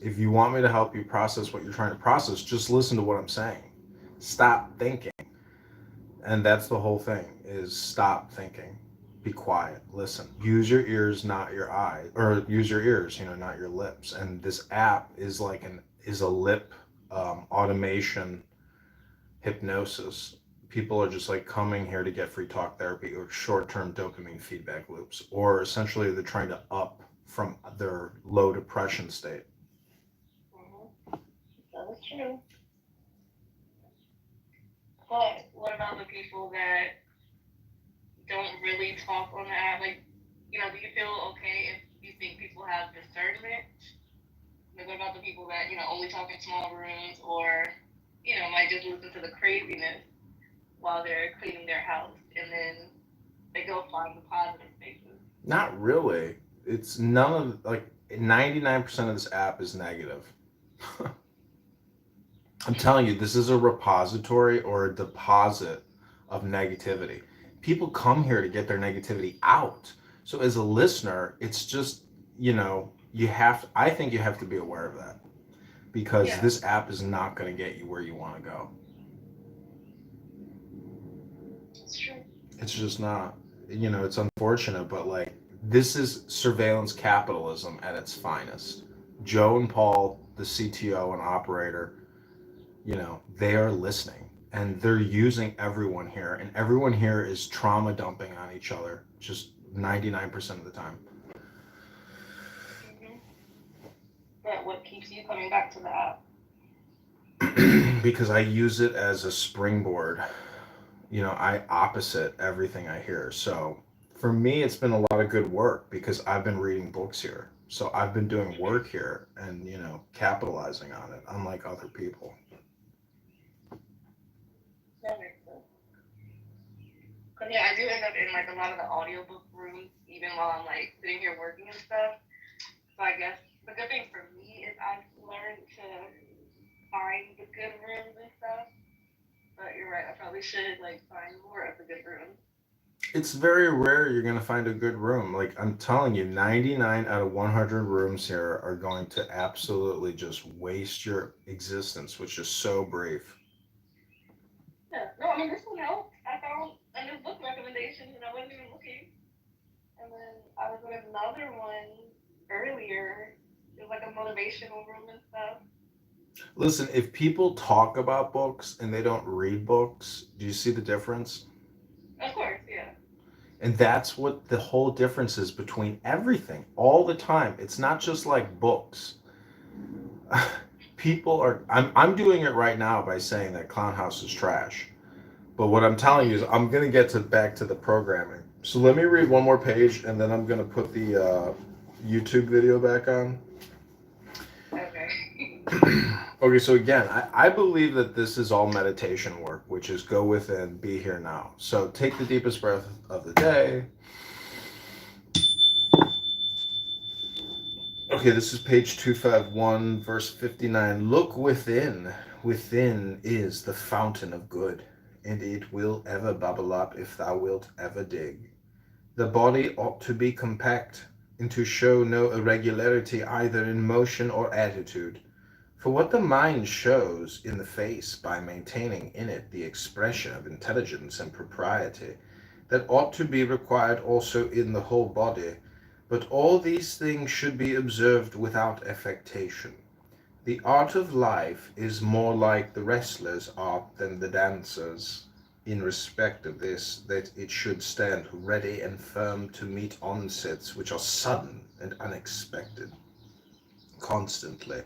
If you want me to help you process what you're trying to process, just listen to what I'm saying. Stop thinking. And that's the whole thing is stop thinking. Be quiet. Listen. Use your ears, not your eyes, or use your ears, not your lips. And this app is like is a lip automation hypnosis. People are just like coming here to get free talk therapy or short-term dopamine feedback loops, or essentially they're trying to up from their low depression state. Mm-hmm. That is true. But what about the people that don't really talk on the app? Like, do you feel okay if you think people have discernment? Like, what about the people that, only talk in small rooms or, might just listen to the craziness while they're cleaning their house and then they go find the positive spaces? Not really. It's none of like 99% of this app is negative. I'm telling you, this is a repository or a deposit of negativity. People come here to get their negativity out. So as a listener, it's just, I think you have to be aware of that because Yeah, this app is not going to get you where you want to go. it's true. It's just not. It's unfortunate, but like this is surveillance capitalism at its finest. Joe and Paul, the CTO and operator, they are listening and they're using everyone here, and everyone here is trauma dumping on each other just 99% of the time. Hmm. But what keeps you coming back to the app? Because I use it as a springboard. I opposite everything I hear. So for me, it's been a lot of good work because I've been reading books here. So I've been doing Hmm. work here and, capitalizing on it, unlike other people. That makes sense. Cause yeah, I do end up in like a lot of the audiobook rooms, even while I'm like sitting here working and stuff. So I guess the good thing for me is I've learned to find the good rooms and stuff. But you're right, I probably should like find more of the good rooms. It's very rare you're going to find a good room. Like I'm telling you, 99 out of 100 rooms here are going to absolutely just waste your existence, which is so brief. Yeah, no, I mean this one helped. I found a new book recommendation and I wasn't even looking. And then I was in another one earlier. It was like a motivational room and stuff. Listen, if people talk about books and they don't read books, do you see the difference? Of course, yeah. And that's what the whole difference is between everything all the time. It's not just like books. People are I'm doing it right now by saying that Clown House is trash. But what I'm telling you is I'm going to get to back to the programming. So let me read one more page and then I'm going to put the YouTube video back on. Okay. Okay, so again, I believe that this is all meditation work, which is go within, be here now. So take the deepest breath of the day. Okay, this is page 251, verse 59. Look within. Within is the fountain of good, and it will ever bubble up if thou wilt ever dig. The body ought to be compact, and to show no irregularity either in motion or attitude. For what the mind shows in the face by maintaining in it the expression of intelligence and propriety, that ought to be required also in the whole body. But all these things should be observed without affectation. The art of life is more like the wrestler's art than the dancer's, in respect of this, that it should stand ready and firm to meet onsets which are sudden and unexpected. Constantly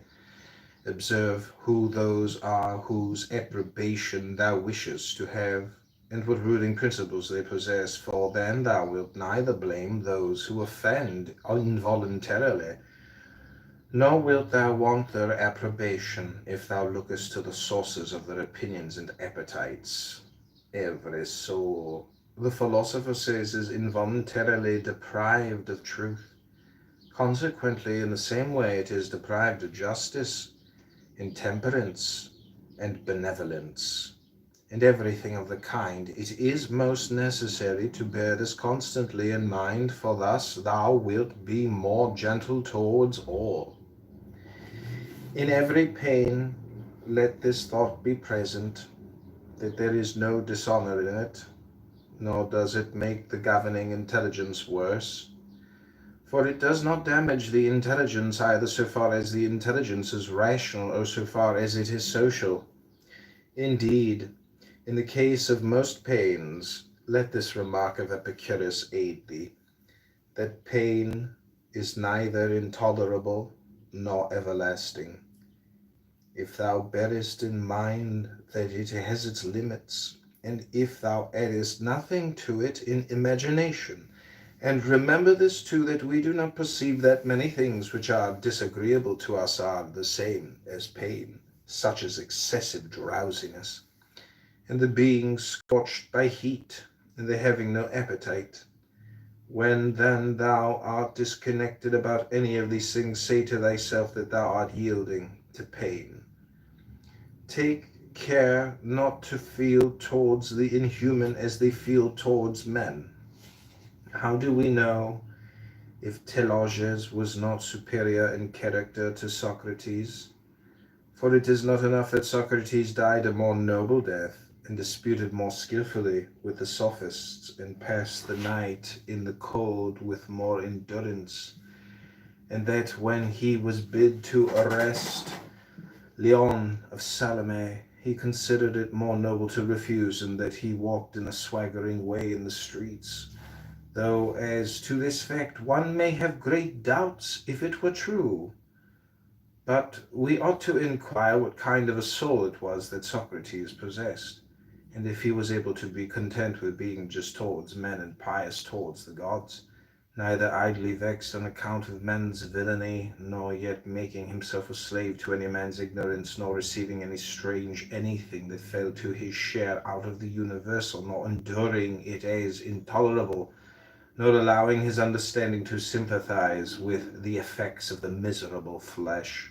observe who those are whose approbation thou wishest to have, and what ruling principles they possess, for then thou wilt neither blame those who offend involuntarily, nor wilt thou want their approbation, if thou lookest to the sources of their opinions and appetites. Every soul, the philosopher says, is involuntarily deprived of truth. Consequently, in the same way it is deprived of justice, intemperance, and benevolence, and everything of the kind. It is most necessary to bear this constantly in mind, for thus thou wilt be more gentle towards all. In every pain, let this thought be present, that there is no dishonor in it, nor does it make the governing intelligence worse, for it does not damage the intelligence either so far as the intelligence is rational or so far as it is social. Indeed, in the case of most pains, let this remark of Epicurus aid thee, that pain is neither intolerable nor everlasting. If thou bearest in mind that it has its limits, and if thou addest nothing to it in imagination, and remember this too, that we do not perceive that many things which are disagreeable to us are the same as pain, such as excessive drowsiness, and the being scorched by heat, and the having no appetite. When then thou art disconnected about any of these things, say to thyself that thou art yielding to pain. Take care not to feel towards the inhuman as they feel towards men. How do we know if Telauges was not superior in character to Socrates? For it is not enough that Socrates died a more noble death, and disputed more skilfully with the sophists, and passed the night in the cold with more endurance, and that when he was bid to arrest Leon of Salome, he considered it more noble to refuse, and that he walked in a swaggering way in the streets. Though as to this fact one may have great doubts if it were true. But we ought to inquire what kind of a soul it was that Socrates possessed, and if he was able to be content with being just towards men and pious towards the gods, neither idly vexed on account of men's villainy, nor yet making himself a slave to any man's ignorance, nor receiving any strange anything that fell to his share out of the universal, nor enduring it as intolerable, nor allowing his understanding to sympathize with the effects of the miserable flesh.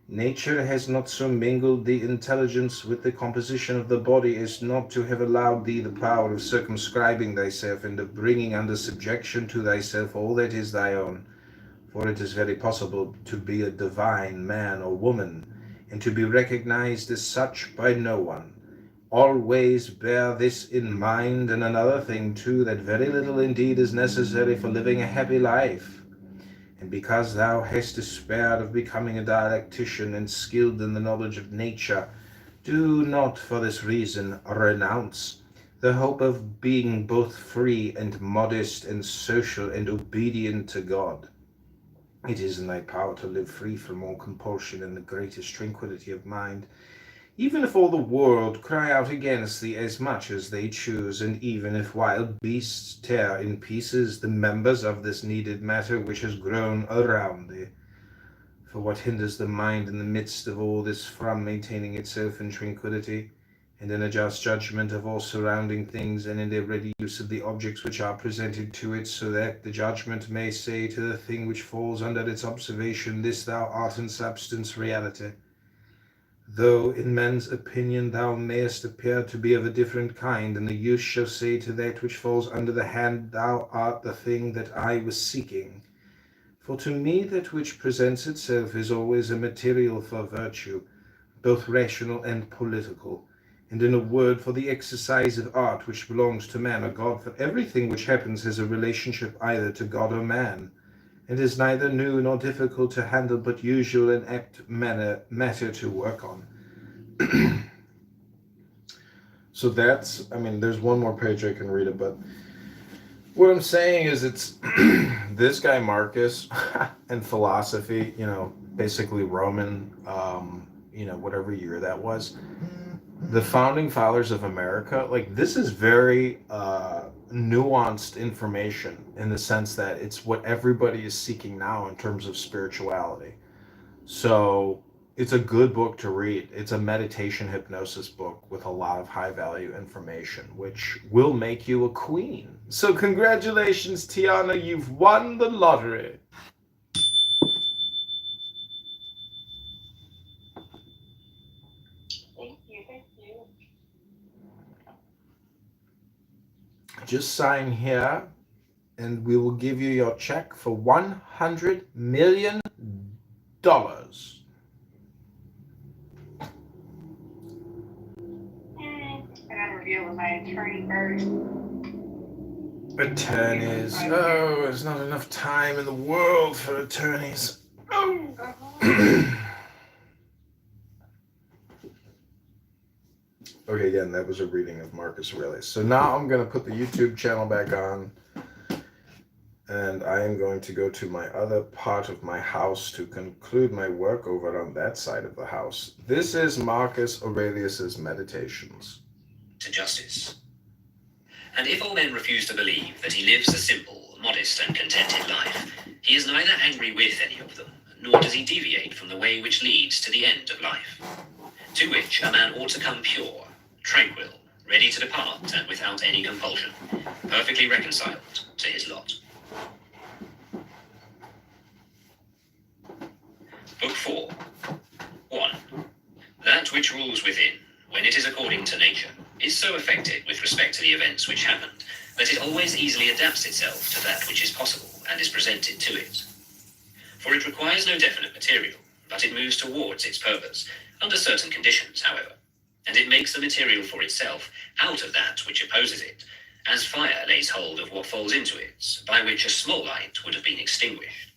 Nature has not so mingled the intelligence with the composition of the body as not to have allowed thee the power of circumscribing thyself, and of bringing under subjection to thyself all that is thy own. For it is very possible to be a divine man or woman, and to be recognized as such by no one. Always bear this in mind, and another thing too, that very little indeed is necessary for living a happy life. And because thou hast despaired of becoming a dialectician and skilled in the knowledge of nature, do not for this reason renounce the hope of being both free and modest and social and obedient to God. It is in thy power to live free from all compulsion in the greatest tranquillity of mind, even if all the world cry out against thee as much as they choose, and even if wild beasts tear in pieces the members of this needed matter which has grown around thee. For what hinders the mind in the midst of all this from maintaining itself in tranquillity, and in a just judgment of all surrounding things, and in the ready use of the objects which are presented to it, so that the judgment may say to the thing which falls under its observation, this thou art in substance reality. Though in men's opinion thou mayest appear to be of a different kind, and the youth shall say to that which falls under the hand, thou art the thing that I was seeking. For to me that which presents itself is always a material for virtue, both rational and political, and in a word for the exercise of art which belongs to man or God, for everything which happens has a relationship either to God or man, and is neither new nor difficult to handle, but usual and apt matter to work on. So that's, I mean, there's one more page I can read it, but what I'm saying is it's this guy Marcus and philosophy, basically Roman, whatever year that was. The founding fathers of America, like this is very nuanced information in the sense that it's what everybody is seeking now in terms of spirituality. So it's a good book to read. It's a meditation hypnosis book with a lot of high value information, which will make you a queen. So congratulations, Tiana, you've won the lottery. Thank you, thank you. Just sign here and we will give you your check for $100 million. deal with my attorney first. Attorneys. Oh, there's not enough time in the world for attorneys. Oh. Okay, again, that was a reading of Marcus Aurelius. So now I'm going to put the YouTube channel back on, and I am going to go to my other part of my house to conclude my work over on that side of the house. This is Marcus Aurelius's Meditations. To justice. And if all men refuse to believe that he lives a simple, modest, and contented life, he is neither angry with any of them, nor does he deviate from the way which leads to the end of life, to which a man ought to come pure, tranquil, ready to depart, and without any compulsion, perfectly reconciled to his lot. Book 4. 1. That which rules within, when it is according to nature, is so affected with respect to the events which happened, that it always easily adapts itself to that which is possible and is presented to it. For it requires no definite material, but it moves towards its purpose, under certain conditions, however, and it makes the material for itself out of that which opposes it, as fire lays hold of what falls into it, by which a small light would have been extinguished.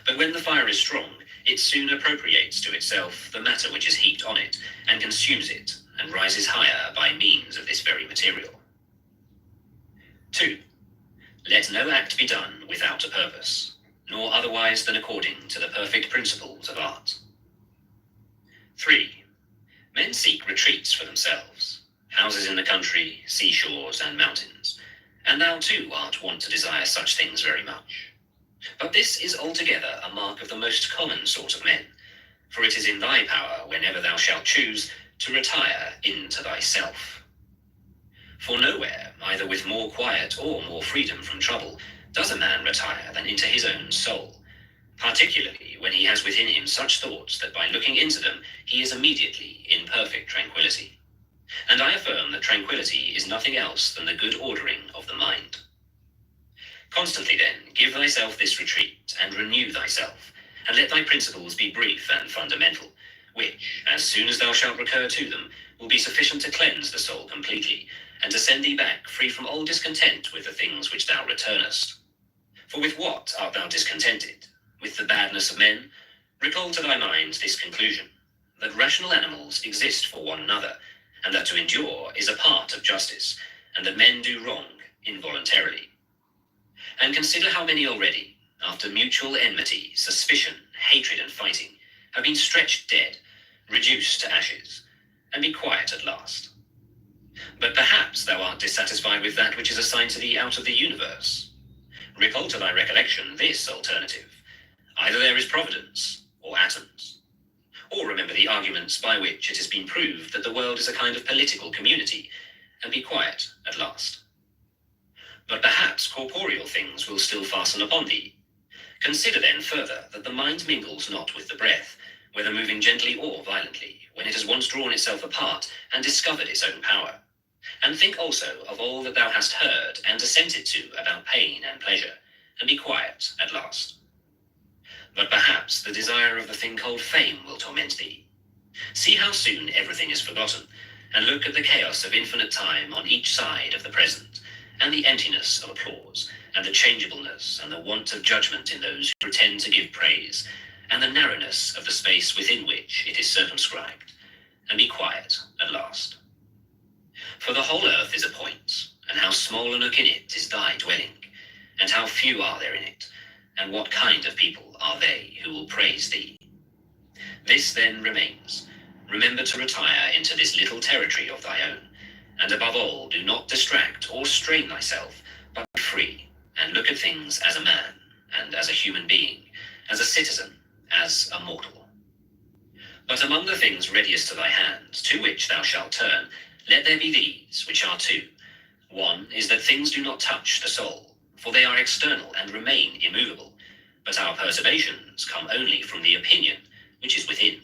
But when the fire is strong, it soon appropriates to itself the matter which is heaped on it, and consumes it, and rises higher by means of this very material. 2. Let no act be done without a purpose, nor otherwise than according to the perfect principles of art. 3. Men seek retreats for themselves, houses in the country, seashores, and mountains, and thou too art wont to desire such things very much. But this is altogether a mark of the most common sort of men, for it is in thy power, whenever thou shalt choose, to retire into thyself. For nowhere, either with more quiet or more freedom from trouble, does a man retire than into his own soul, particularly when he has within him such thoughts that by looking into them he is immediately in perfect tranquillity. And I affirm that tranquillity is nothing else than the good ordering of the mind. Constantly then give thyself this retreat, and renew thyself, and let thy principles be brief and fundamental, which, as soon as thou shalt recur to them, will be sufficient to cleanse the soul completely, and to send thee back free from all discontent with the things which thou returnest. For with what art thou discontented? With the badness of men? Recall to thy mind this conclusion, that rational animals exist for one another, and that to endure is a part of justice, and that men do wrong involuntarily. And consider how many already, after mutual enmity, suspicion, hatred, and fighting, have been stretched dead, reduced to ashes, and be quiet at last. But perhaps thou art dissatisfied with that which is assigned to thee out of the universe. Recall to thy recollection this alternative. Either there is providence, or atoms. Or remember the arguments by which it has been proved that the world is a kind of political community, and be quiet at last. But perhaps corporeal things will still fasten upon thee. Consider then further that the mind mingles not with the breath, whether moving gently or violently, when it has once drawn itself apart and discovered its own power. And think also of all that thou hast heard and assented to about pain and pleasure, and be quiet at last. But perhaps the desire of the thing called fame will torment thee. See how soon everything is forgotten, and look at the chaos of infinite time on each side of the present, and the emptiness of applause, and the changeableness and the want of judgment in those who pretend to give praise, and the narrowness of the space within which it is circumscribed, and be quiet at last. For the whole earth is a point, and how small a nook in it is thy dwelling, and how few are there in it, and what kind of people are they who will praise thee? This then remains. Remember to retire into this little territory of thy own, and above all, do not distract or strain thyself, but be free, and look at things as a man, and as a human being, as a citizen, as a mortal. But among the things readiest to thy hand, to which thou shalt turn, let there be these, which are two. One is that things do not touch the soul, for they are external and remain immovable, but our perturbations come only from the opinion which is within.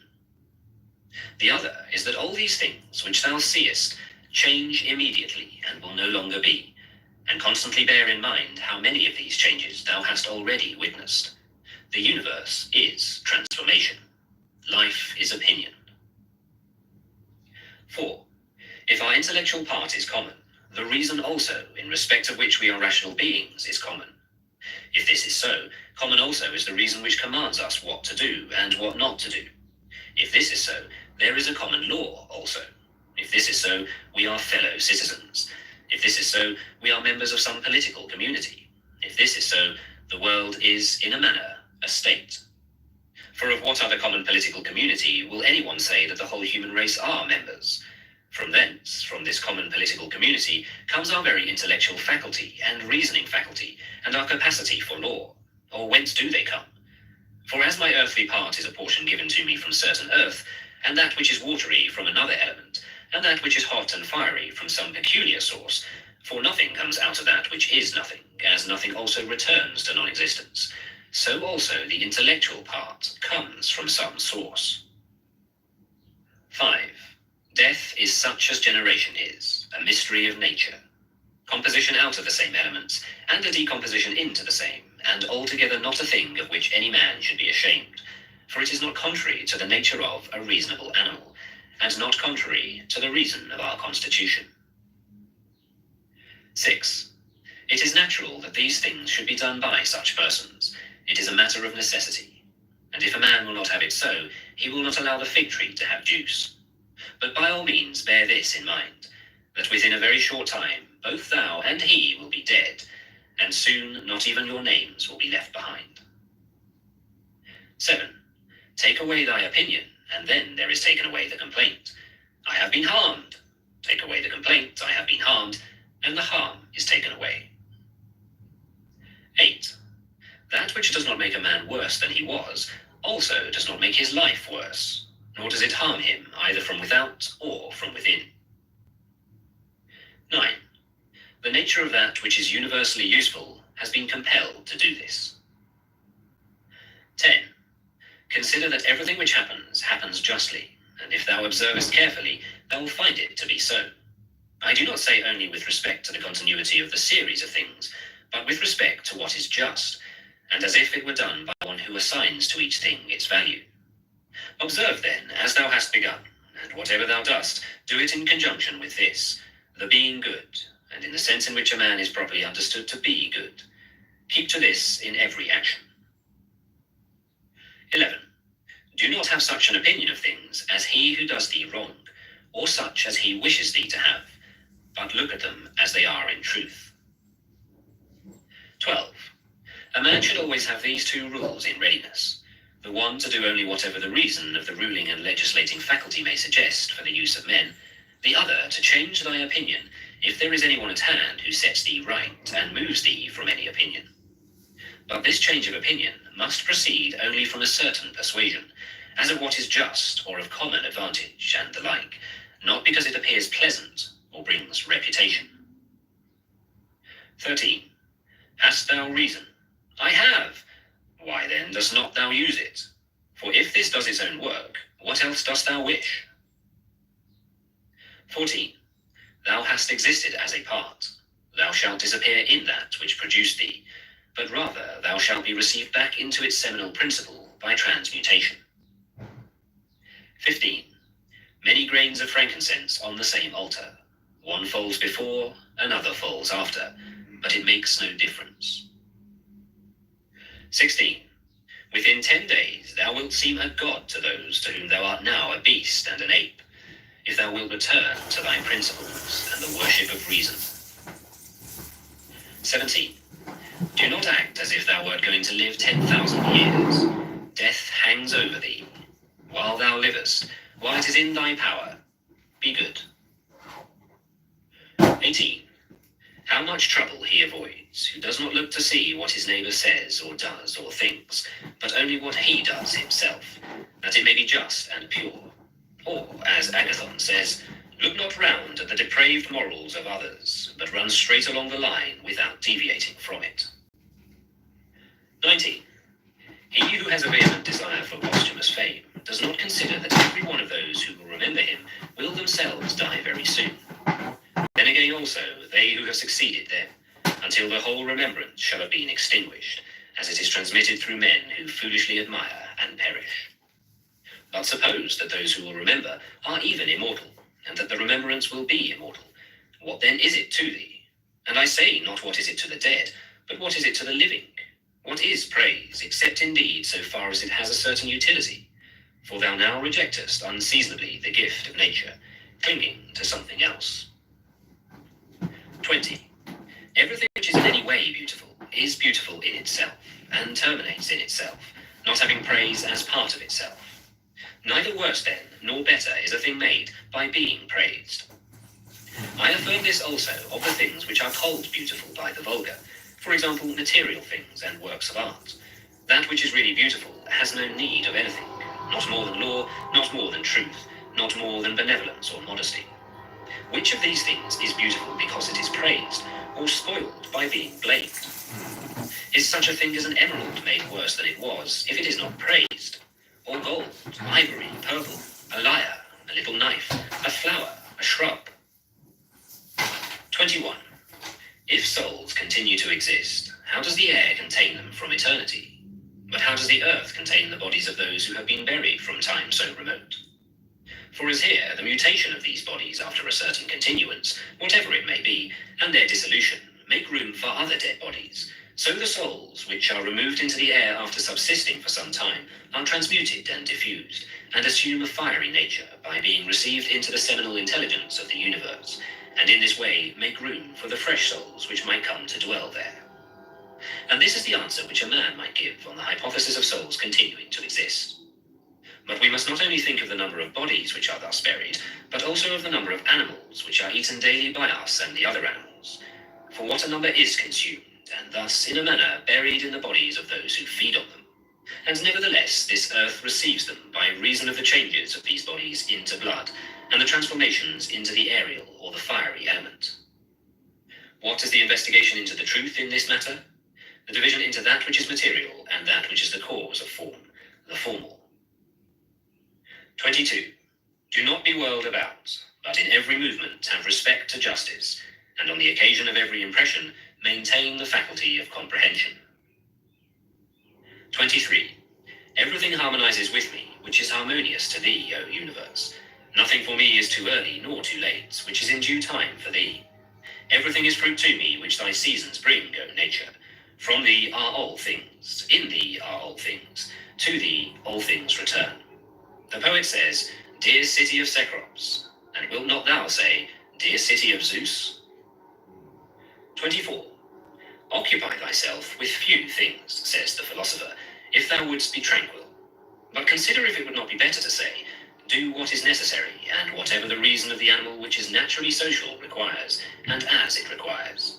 The other is that all these things which thou seest change immediately and will no longer be, and constantly bear in mind how many of these changes thou hast already witnessed. The universe is transformation. Life is opinion. 4. If our intellectual part is common, the reason also, in respect of which we are rational beings, is common. If this is so, common also is the reason which commands us what to do and what not to do. If this is so, there is a common law also. If this is so, we are fellow citizens. If this is so, we are members of some political community. If this is so, the world is, in a manner, a state. For of what other common political community will anyone say that the whole human race are members? From thence, from this common political community, comes our very intellectual faculty and reasoning faculty, and our capacity for law. Or whence do they come? For as my earthly part is a portion given to me from certain earth, and that which is watery from another element, and that which is hot and fiery from some peculiar source, for nothing comes out of that which is nothing, as nothing also returns to non-existence, so also the intellectual part comes from some source. 5. Death is such as generation is, a mystery of nature. Composition out of the same elements, and a decomposition into the same, and altogether not a thing of which any man should be ashamed, for it is not contrary to the nature of a reasonable animal, and not contrary to the reason of our constitution. 6. It is natural that these things should be done by such persons. It is a matter of necessity. And if a man will not have it so, he will not allow the fig tree to have juice. But by all means bear this in mind, that within a very short time, both thou and he will be dead, and soon not even your names will be left behind. 7. Take away thy opinion, and then there is taken away the complaint. I have been harmed. Take away the complaint, I have been harmed, and the harm is taken away. 8. That which does not make a man worse than he was, also does not make his life worse, nor does it harm him either from without or from within. 9. The nature of that which is universally useful has been compelled to do this. 10. Consider that everything which happens justly, and if thou observest carefully, thou wilt find it to be so. I do not say only with respect to the continuity of the series of things, but with respect to what is just, and as if it were done by one who assigns to each thing its value. Observe then, as thou hast begun, and whatever thou dost, do it in conjunction with this, the being good, and in the sense in which a man is properly understood to be good. Keep to this in every action. 11. Do not have such an opinion of things as he who does thee wrong, or such as he wishes thee to have, but look at them as they are in truth. 12. A man should always have these two rules in readiness. The one to do only whatever the reason of the ruling and legislating faculty may suggest for the use of men, the other to change thy opinion if there is anyone at hand who sets thee right and moves thee from any opinion. But this change of opinion must proceed only from a certain persuasion, as of what is just or of common advantage and the like, not because it appears pleasant or brings reputation. 13. Hast thou reason? I have. Why then dost not thou use it? For if this does its own work, what else dost thou wish? 14. Thou hast existed as a part. Thou shalt disappear in that which produced thee, but rather thou shalt be received back into its seminal principle by transmutation. 15. Many grains of frankincense on the same altar. One falls before, another falls after, but it makes no difference. 16. Within 10 days thou wilt seem a god to those to whom thou art now a beast and an ape, if thou wilt return to thy principles and the worship of reason. 17. Do not act as if thou wert going to live 10,000 years. Death hangs over thee. While thou livest, while it is in thy power, be good. 18. How much trouble he avoids, who does not look to see what his neighbour says or does or thinks, but only what he does himself, that it may be just and pure. Or, as Agathon says, look not round at the depraved morals of others, but run straight along the line without deviating from it. 19. He who has a vehement desire for posthumous fame does not consider that every one of those who will remember him will themselves die very soon. Then again also they who have succeeded them, until the whole remembrance shall have been extinguished, as it is transmitted through men who foolishly admire and perish. But suppose that those who will remember are even immortal, and that the remembrance will be immortal, what then is it to thee? And I say not what is it to the dead, but what is it to the living? What is praise, except indeed so far as it has a certain utility? For thou now rejectest unseasonably the gift of nature, clinging to something else. 20. Everything which is in any way beautiful is beautiful in itself, and terminates in itself, not having praise as part of itself. Neither worse then, nor better is a thing made by being praised. I affirm this also of the things which are called beautiful by the vulgar, for example, material things and works of art. That which is really beautiful has no need of anything, not more than law, not more than truth, not more than benevolence or modesty. Which of these things is beautiful because it is praised, or spoiled by being blamed? Is such a thing as an emerald made worse than it was, if it is not praised? Or gold, ivory, purple, a lyre, a little knife, a flower, a shrub? 21. If souls continue to exist, how does the air contain them from eternity? But how does the earth contain the bodies of those who have been buried from time so remote? For as here, the mutation of these bodies after a certain continuance, whatever it may be, and their dissolution, make room for other dead bodies, so the souls, which are removed into the air after subsisting for some time, are transmuted and diffused, and assume a fiery nature by being received into the seminal intelligence of the universe, and in this way make room for the fresh souls which might come to dwell there. And this is the answer which a man might give on the hypothesis of souls continuing to exist. But we must not only think of the number of bodies which are thus buried, but also of the number of animals which are eaten daily by us and the other animals. For what a number is consumed, and thus in a manner buried in the bodies of those who feed on them. And nevertheless this earth receives them by reason of the changes of these bodies into blood, and the transformations into the aerial or the fiery element. What is the investigation into the truth in this matter? The division into that which is material and that which is the cause of form, the formal. 22. Do not be whirled about, but in every movement have respect to justice, and on the occasion of every impression maintain the faculty of comprehension. 23. Everything harmonizes with me, which is harmonious to thee, O universe. Nothing for me is too early nor too late, which is in due time for thee. Everything is fruit to me, which thy seasons bring, O nature. From thee are all things, in thee are all things, to thee all things return. The poet says, dear city of Cecrops, and wilt not thou say, dear city of Zeus? 24. Occupy thyself with few things, says the philosopher, if thou wouldst be tranquil. But consider if it would not be better to say, do what is necessary, and whatever the reason of the animal which is naturally social requires, and as it requires.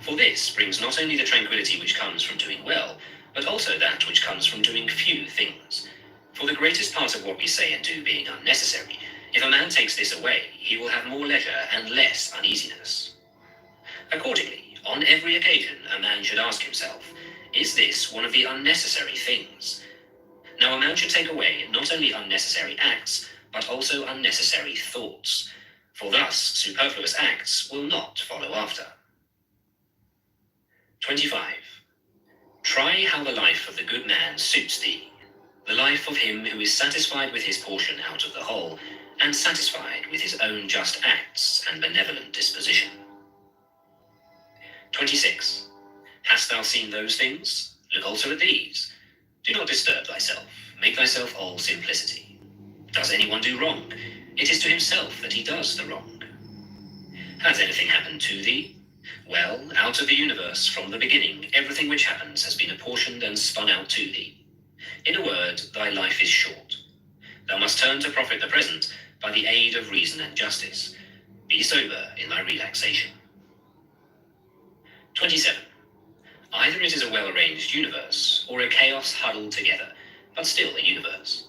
For this brings not only the tranquility which comes from doing well, but also that which comes from doing few things. For the greatest part of what we say and do being unnecessary, if a man takes this away, he will have more leisure and less uneasiness. Accordingly, on every occasion a man should ask himself, is this one of the unnecessary things? Now a man should take away not only unnecessary acts, but also unnecessary thoughts, for thus superfluous acts will not follow after. 25. Try how the life of the good man suits thee, the life of him who is satisfied with his portion out of the whole, and satisfied with his own just acts and benevolent disposition. 26. Hast thou seen those things? Look also at these. Do not disturb thyself, make thyself all simplicity. Does anyone do wrong? It is to himself that he does the wrong. Has anything happened to thee? Well, out of the universe, from the beginning, everything which happens has been apportioned and spun out to thee. In a word, thy life is short. Thou must turn to profit the present by the aid of reason and justice. Be sober in thy relaxation. 27. Either it is a well-arranged universe, or a chaos huddled together, but still a universe.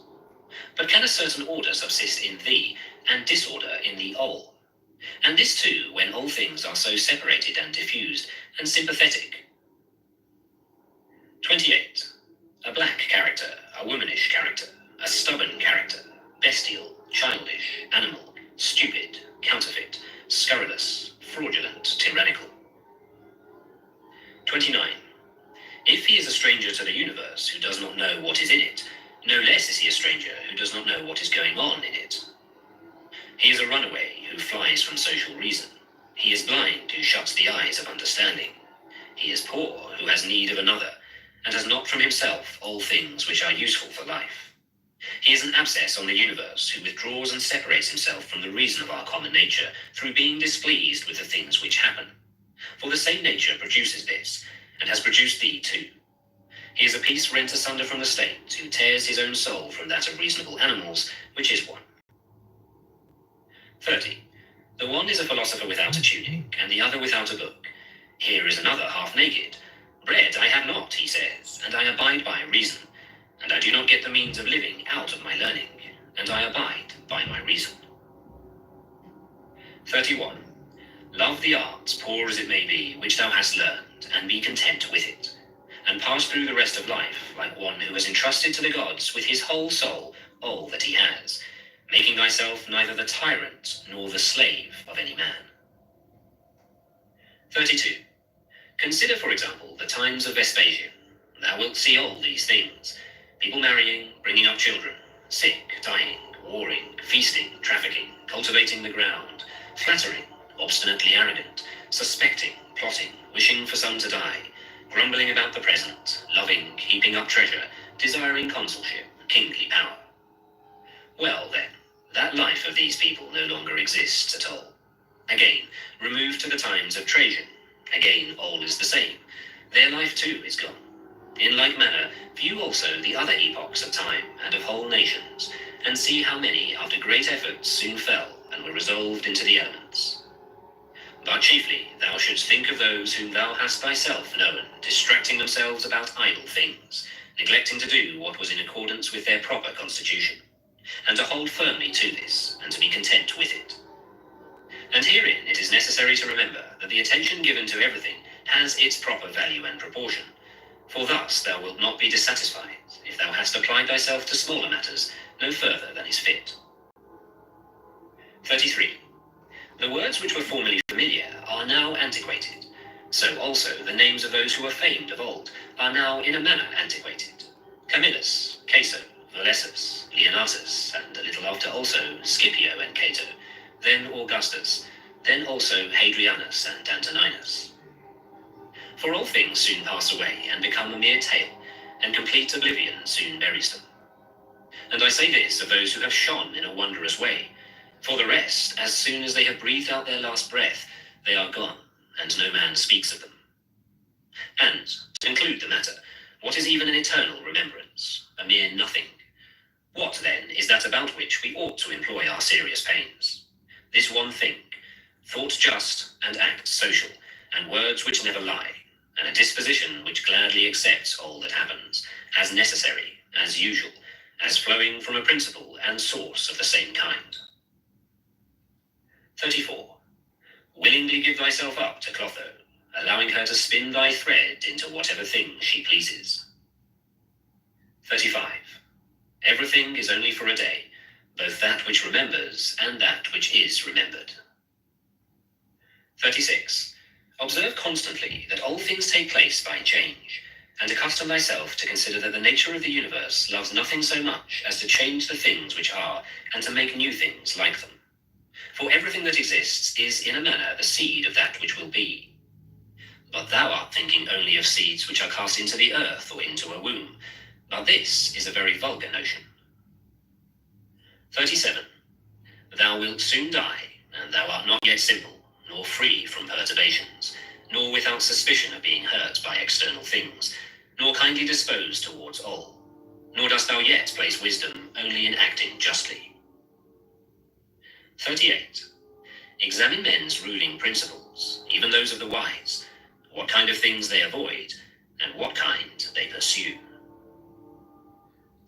But can a certain order subsist in thee, and disorder in the all? And this too, when all things are so separated and diffused, and sympathetic. 28. A black character, a womanish character, a stubborn character, bestial, childish, animal, stupid, counterfeit, scurrilous, fraudulent, tyrannical. 29. If he is a stranger to the universe who does not know what is in it, no less is he a stranger who does not know what is going on in it. He is a runaway who flies from social reason. He is blind who shuts the eyes of understanding. He is poor who has need of another, and has not from himself all things which are useful for life. He is an abscess on the universe who withdraws and separates himself from the reason of our common nature through being displeased with the things which happen. For the same nature produces this, and has produced thee too. He is a piece rent asunder from the state, who tears his own soul from that of reasonable animals, which is one. 30. The one is a philosopher without a tunic, and the other without a book. Here is another half naked. Bread I have not, he says, and I abide by reason, and I do not get the means of living out of my learning, and I abide by my reason. 31. Love the arts, poor as it may be, which thou hast learned, and be content with it, and pass through the rest of life like one who has entrusted to the gods with his whole soul all that he has, making thyself neither the tyrant nor the slave of any man. 32. Consider, for example, the times of Vespasian. Thou wilt see all these things: people marrying, bringing up children, sick, dying, warring, feasting, trafficking, cultivating the ground, flattering, obstinately arrogant, suspecting, plotting, wishing for some to die, grumbling about the present, loving, heaping up treasure, desiring consulship, kingly power. Well, then, that life of these people no longer exists at all. Again, removed to the times of Trajan. Again, all is the same. Their life too is gone. In like manner, view also the other epochs of time and of whole nations, and see how many, after great efforts, soon fell and were resolved into the elements. But chiefly thou shouldst think of those whom thou hast thyself known, distracting themselves about idle things, neglecting to do what was in accordance with their proper constitution, and to hold firmly to this, and to be content with it. And herein it is necessary to remember that the attention given to everything has its proper value and proportion, for thus thou wilt not be dissatisfied, if thou hast applied thyself to smaller matters no further than is fit. 33. The words which were formerly familiar are now antiquated. So also the names of those who were famed of old are now in a manner antiquated. Camillus, Caeso, Valessus, Leonatus, and a little after also Scipio and Cato, then Augustus, then also Hadrianus and Antoninus. For all things soon pass away and become a mere tale, and complete oblivion soon buries them. And I say this of those who have shone in a wondrous way. For the rest, as soon as they have breathed out their last breath, they are gone, and no man speaks of them. And, to conclude the matter, what is even an eternal remembrance? A mere nothing. What, then, is that about which we ought to employ our serious pains? This one thing: thought just, and act social, and words which never lie, and a disposition which gladly accepts all that happens, as necessary, as usual, as flowing from a principle and source of the same kind. 34. Willingly give thyself up to Clotho, allowing her to spin thy thread into whatever thing she pleases. 35. Everything is only for a day, both that which remembers and that which is remembered. 36. Observe constantly that all things take place by change, and accustom thyself to consider that the nature of the universe loves nothing so much as to change the things which are, and to make new things like them. For everything that exists is in a manner the seed of that which will be. But thou art thinking only of seeds which are cast into the earth or into a womb, but this is a very vulgar notion. 37. Thou wilt soon die, and thou art not yet simple, nor free from perturbations, nor without suspicion of being hurt by external things, nor kindly disposed towards all, nor dost thou yet place wisdom only in acting justly. 38. Examine men's ruling principles, even those of the wise, what kind of things they avoid, and what kind they pursue.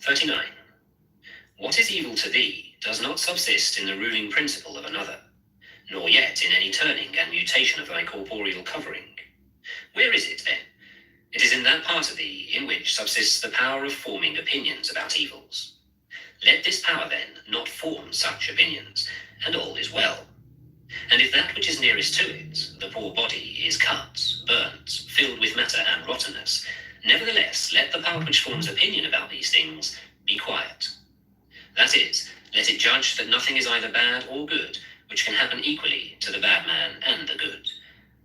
39. What is evil to thee does not subsist in the ruling principle of another, nor yet in any turning and mutation of thy corporeal covering. Where is it, then? It is in that part of thee in which subsists the power of forming opinions about evils. Let this power, then, not form such opinions, and all is well. And if that which is nearest to it, the poor body, is cut, burnt, filled with matter and rottenness, nevertheless let the part which forms opinion about these things be quiet. That is, Let it judge that nothing is either bad or good, which can happen equally to the bad man and the good.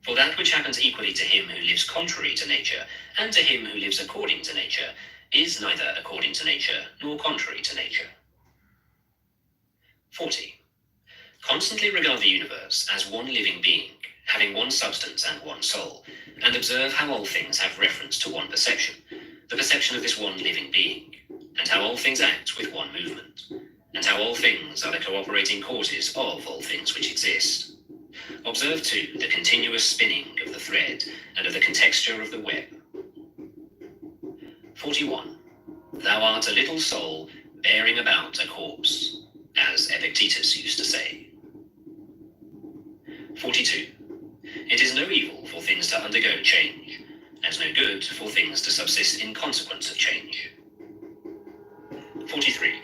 For that which happens equally to him who lives contrary to nature, and to him who lives according to nature, is neither according to nature nor contrary to nature. 40. Constantly regard the universe as one living being, having one substance and one soul, and observe how all things have reference to one perception, the perception of this one living being, and how all things act with one movement, and how all things are the cooperating causes of all things which exist. Observe, too, the continuous spinning of the thread and of the contexture of the web. 41. Thou art a little soul bearing about a corpse, as Epictetus used to say. 42. It is no evil for things to undergo change, as no good for things to subsist in consequence of change. 43.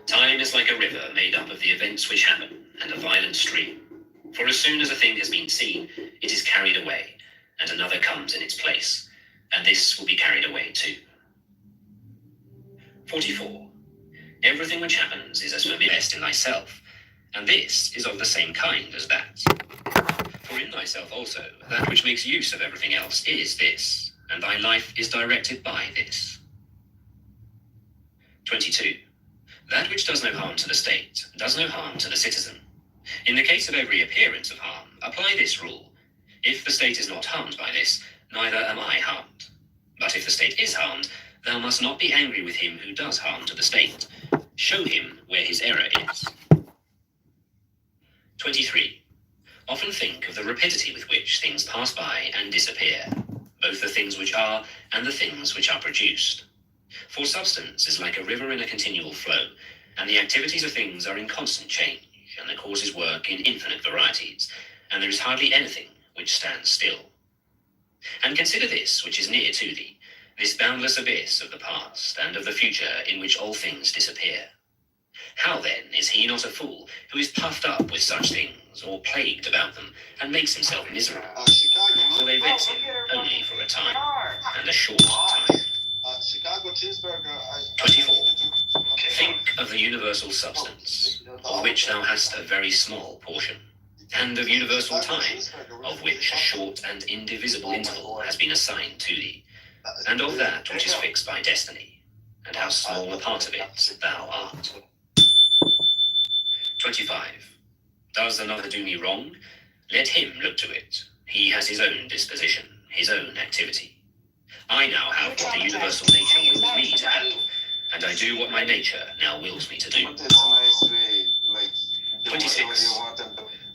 Time is like a river made up of the events which happen, and a violent stream. For as soon as a thing has been seen, it is carried away, and another comes in its place, and this will be carried away too. 44. Everything which happens is as familiar in thyself, and this is of the same kind as that. For in thyself also, that which makes use of everything else is this, and thy life is directed by this. 22. That which does no harm to the state does no harm to the citizen. In the case of every appearance of harm, apply this rule. If the state is not harmed by this, neither am I harmed. But if the state is harmed, thou must not be angry with him who does harm to the state. Show him where his error is. 23. Often think of the rapidity with which things pass by and disappear, both the things which are and the things which are produced. For substance is like a river in a continual flow, and the activities of things are in constant change, and the causes work in infinite varieties, and there is hardly anything which stands still. And consider this which is near to thee, this boundless abyss of the past and of the future in which all things disappear. How then is he not a fool who is puffed up with such things, or plagued about them, and makes himself miserable? For they vex him only for a time, and a short time. 24. Think of the universal substance, of which thou hast a very small portion, and of universal time, of which a short and indivisible interval has been assigned to thee, and of that which is fixed by destiny, and how small a part of it thou art. 25. Does another do me wrong? Let him look to it. He has his own disposition, his own activity. I now have what the universal nature wills me to have, and I do what my nature now wills me to do. 26.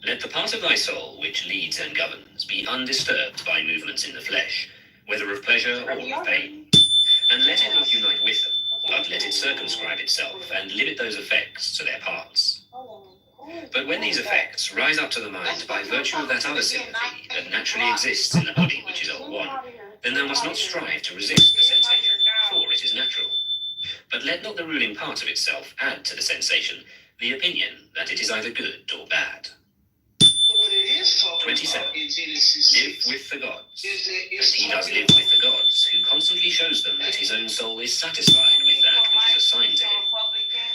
Let the part of thy soul which leads and governs be undisturbed by movements in the flesh, whether of pleasure or of pain, and let it not unite with them, but let it circumscribe itself and limit those effects to their parts. But when these effects rise up to the mind by virtue of that other sympathy that naturally exists in the body which is all one, then thou must not strive to resist the sensation, for it is natural. But let not the ruling part of itself add to the sensation the opinion that it is either good or bad. 27. Live with the gods. And he does live with the gods, who constantly shows them that his own soul is satisfied with that which is assigned to him,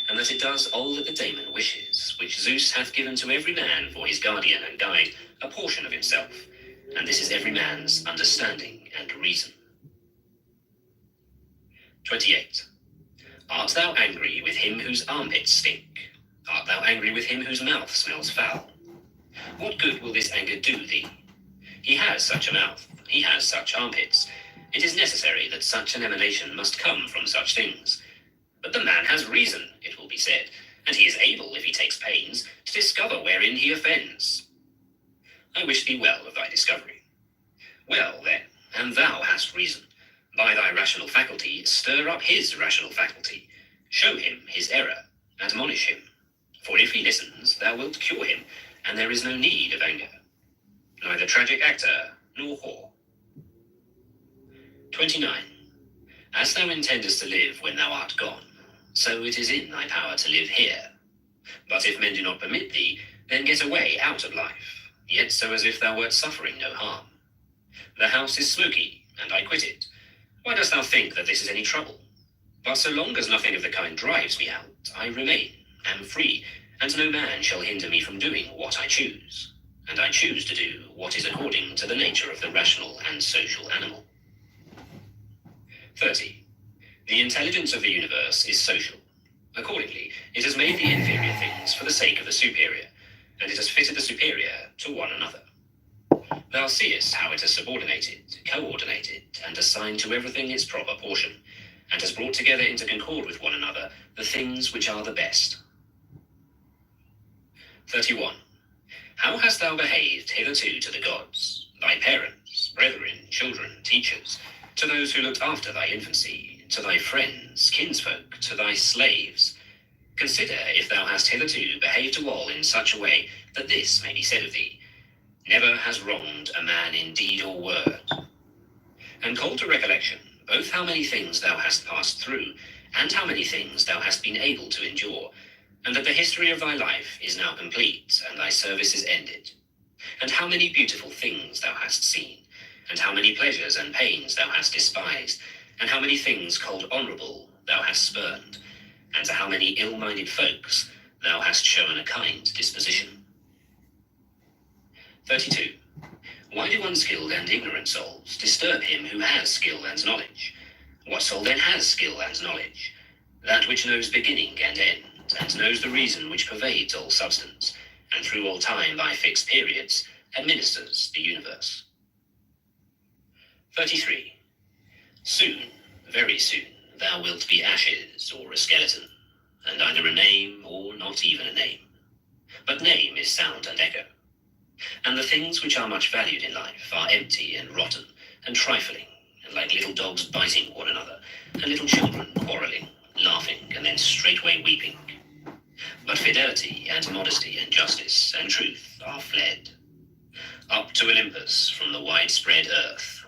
and that it does all that the daemon wishes, which Zeus hath given to every man for his guardian and guide, a portion of himself, and this is every man's understanding and reason. 28. Art thou angry with him whose armpits stink? Art thou angry with him whose mouth smells foul? What good will this anger do thee? He has such a mouth, he has such armpits. It is necessary that such an emanation must come from such things. But the man has reason, it will be said, and he is able, if he takes pains, to discover wherein he offends. I wish thee well of thy discovery. Well, then, and thou hast reason. By thy rational faculty, stir up his rational faculty. Show him his error, admonish him. For if he listens, thou wilt cure him, and there is no need of anger. Neither tragic actor nor whore. 29. As thou intendest to live when thou art gone, so it is in thy power to live here. But if men do not permit thee, then get away out of life, yet so as if thou wert suffering no harm. The house is smoky, and I quit it. Why dost thou think that this is any trouble? But so long as nothing of the kind drives me out, I remain, am free, and no man shall hinder me from doing what I choose. And I choose to do what is according to the nature of the rational and social animal. 30. The intelligence of the universe is social. Accordingly, it has made the inferior things for the sake of the superior, and it has fitted the superior to one another. Thou seest how it has subordinated, coordinated, and assigned to everything its proper portion, and has brought together into concord with one another the things which are the best. 31. How hast thou behaved hitherto to the gods, thy parents, brethren, children, teachers, to those who looked after thy infancy, to thy friends, kinsfolk, to thy slaves? Consider if thou hast hitherto behaved to all in such a way that this may be said of thee, never has wronged a man in deed or word. And call to recollection both how many things thou hast passed through, and how many things thou hast been able to endure, and that the history of thy life is now complete, and thy service is ended. And how many beautiful things thou hast seen, and how many pleasures and pains thou hast despised, and how many things called honourable thou hast spurned, and to how many ill-minded folks thou hast shown a kind disposition. 32. Why do unskilled and ignorant souls disturb him who has skill and knowledge? What soul then has skill and knowledge? That which knows beginning and end, and knows the reason which pervades all substance, and through all time by fixed periods administers the universe. 33. Soon, very soon, thou wilt be ashes or a skeleton, and either a name or not even a name. But name is sound and echo. And the things which are much valued in life are empty and rotten and trifling, and like little dogs biting one another, and little children quarrelling, laughing, and then straightway weeping. But fidelity and modesty and justice and truth are fled. Up to Olympus from the widespread earth.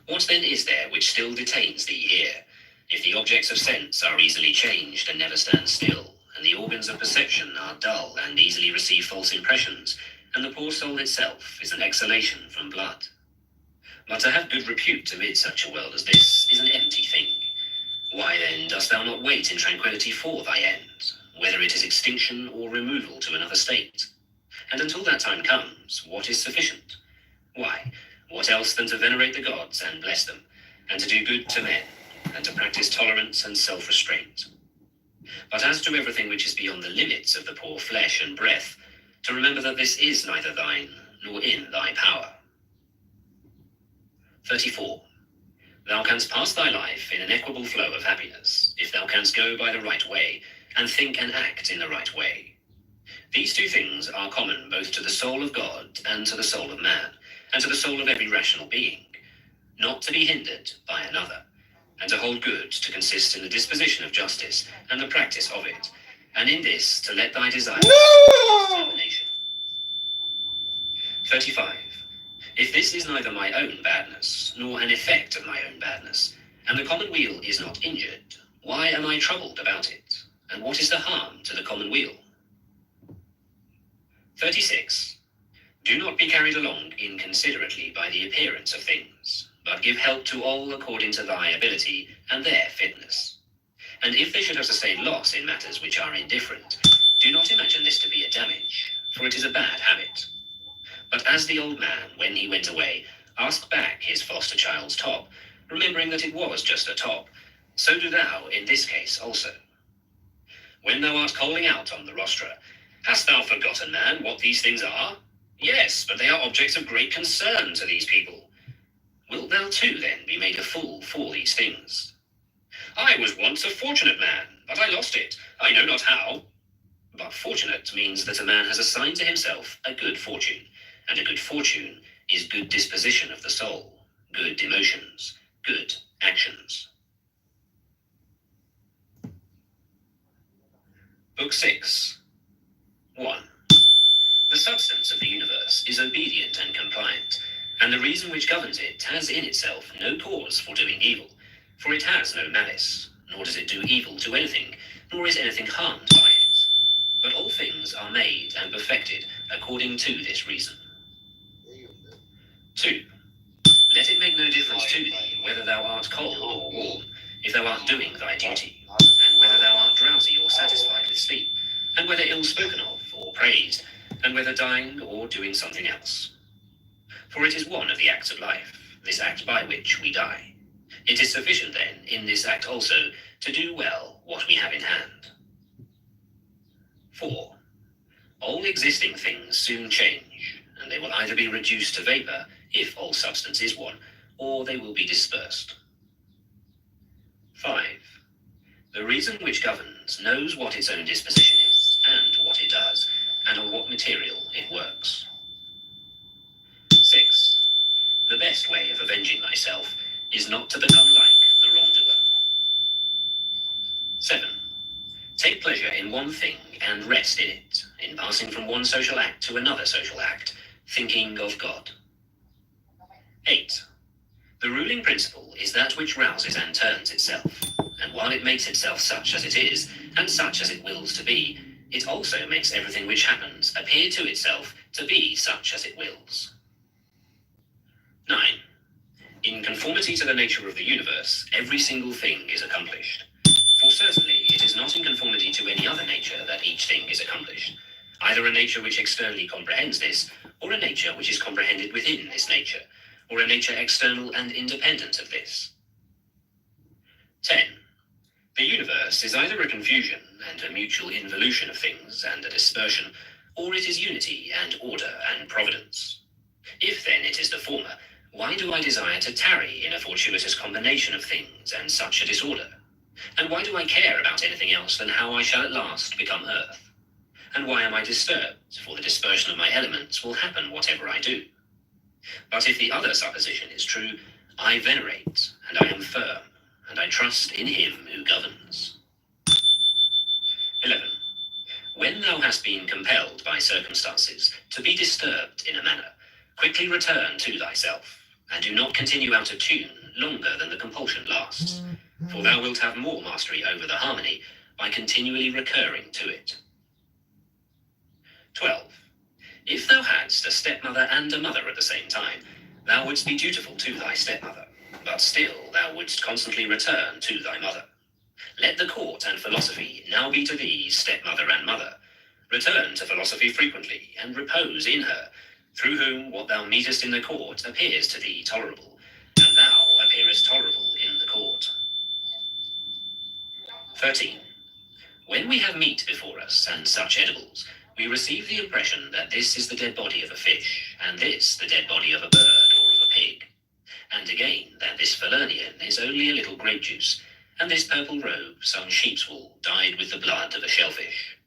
What then is there which still detains thee here, if the objects of sense are easily changed and never stand still, and the organs of perception are dull and easily receive false impressions, and the poor soul itself is an exhalation from blood? But to have good repute amid such a world as this is an empty thing. Why then dost thou not wait in tranquillity for thy end, whether it is extinction or removal to another state? And until that time comes, what is sufficient? Why, what else than to venerate the gods and bless them, and to do good to men, and to practice tolerance and self-restraint? But as to everything which is beyond the limits of the poor flesh and breath, to remember that this is neither thine nor in thy power. 34. Thou canst pass thy life in an equable flow of happiness, if thou canst go by the right way, and think and act in the right way. These two things are common both to the soul of God and to the soul of man, and to the soul of every rational being, not to be hindered by another, and to hold good to consist in the disposition of justice and the practice of it, and in this to let thy desires determination. 35. If this is neither my own badness, nor an effect of my own badness, and the common weal is not injured, why am I troubled about it? And what is the harm to the common weal? 36. Do not be carried along inconsiderately by the appearance of things, but give help to all according to thy ability and their fitness. And if they should have sustained loss in matters which are indifferent, do not imagine this to be a damage, for it is a bad habit. But as the old man, when he went away, asked back his foster child's top, remembering that it was just a top, so do thou in this case also. When thou art calling out on the rostra, hast thou forgotten, man, what these things are? Yes, but they are objects of great concern to these people. Wilt thou too, then, be made a fool for these things? I was once a fortunate man, but I lost it, I know not how. But fortunate means that a man has assigned to himself a good fortune, and a good fortune is good disposition of the soul, good emotions, good actions. Book 6. 1. The substance of the universe is obedient and compliant, and the reason which governs it has in itself no cause for doing evil, for it has no malice, nor does it do evil to anything, nor is anything harmed by it. But all things are made and perfected according to this reason. 2. Let it make no difference to thee whether thou art cold or warm, if thou art doing thy duty, and whether thou art drowsy or satisfied with sleep, and whether ill spoken of or praised, and whether dying or doing something else. For it is one of the acts of life, this act by which we die. It is sufficient, then, in this act also, to do well what we have in hand. 4. All existing things soon change, and they will either be reduced to vapor, if all substance is one, or they will be dispersed. 5. The reason which governs knows what its own disposition is, and what it does, and on what material it works. 6. The best way of avenging thyself is not to become like the wrongdoer. 7. Take pleasure in one thing and rest in it, in passing from one social act to another social act, thinking of God. 8. The ruling principle is that which rouses and turns itself, and while it makes itself such as it is, and such as it wills to be, it also makes everything which happens appear to itself to be such as it wills. 9. In conformity to the nature of the universe, every single thing is accomplished. For certainly it is not in conformity to any other nature that each thing is accomplished, either a nature which externally comprehends this, or a nature which is comprehended within this nature, or a nature external and independent of this. 10. The universe is either a confusion and a mutual involution of things and a dispersion, or it is unity and order and providence. If then it is the former, why do I desire to tarry in a fortuitous combination of things and such a disorder? And why do I care about anything else than how I shall at last become earth? And why am I disturbed? For the dispersion of my elements will happen whatever I do. But if the other supposition is true, I venerate, and I am firm, and I trust in him who governs. 11. When thou hast been compelled by circumstances to be disturbed in a manner, quickly return to thyself, and do not continue out of tune longer than the compulsion lasts, for thou wilt have more mastery over the harmony by continually recurring to it. 12. If thou hadst a stepmother and a mother at the same time, thou wouldst be dutiful to thy stepmother, but still thou wouldst constantly return to thy mother. Let the court and philosophy now be to thee stepmother and mother. Return to philosophy frequently, and repose in her, through whom what thou meetest in the court appears to thee tolerable, and thou appearest tolerable in the court. 13. When we have meat before us and such edibles, we receive the impression that this is the dead body of a fish, and this the dead body of a bird or of a pig, and again that this Falernian is only a little grape juice, and this purple robe some sheep's wool dyed with the blood of a shellfish.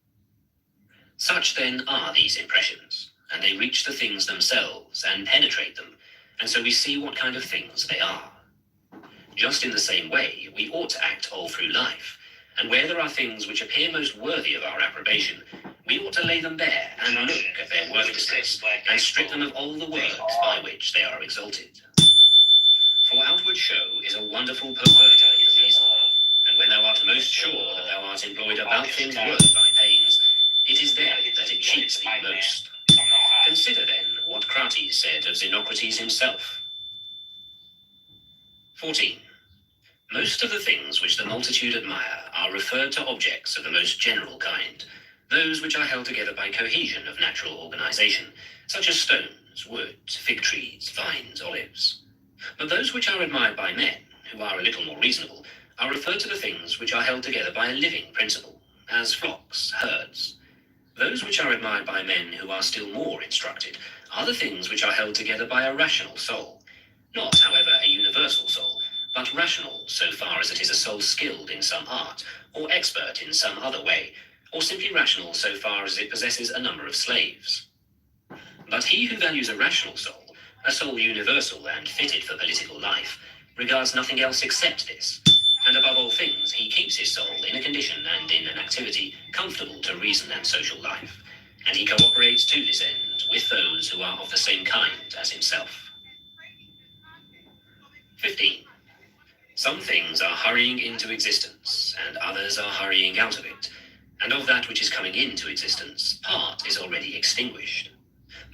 Such then are these impressions, and they reach the things themselves and penetrate them, and so we see what kind of things they are. Just in the same way, we ought to act all through life, and where there are things which appear most worthy of our approbation, we ought to lay them bare and look at their worthlessness, and strip them of all the words by which they are exalted. For outward show is a wonderful perverter of the reason, and when thou art most sure that thou art employed about things worth thy pains, it is then that it cheats thee most. Consider then what Crates said of Xenocrates himself. 14. Most of the things which the multitude admire are referred to objects of the most general kind, those which are held together by cohesion of natural organization, such as stones, wood, fig trees, vines, olives. But those which are admired by men, who are a little more reasonable, are referred to the things which are held together by a living principle, as flocks, herds. Those which are admired by men who are still more instructed are the things which are held together by a rational soul, not, however, a universal soul, but rational so far as it is a soul skilled in some art, or expert in some other way, or simply rational so far as it possesses a number of slaves. But he who values a rational soul, a soul universal and fitted for political life, regards nothing else except this, and above all things he keeps his soul in a condition and in an activity comfortable to reason and social life, and he cooperates to this end with those who are of the same kind as himself. 15. Some things are hurrying into existence, and others are hurrying out of it, and of that which is coming into existence, part is already extinguished.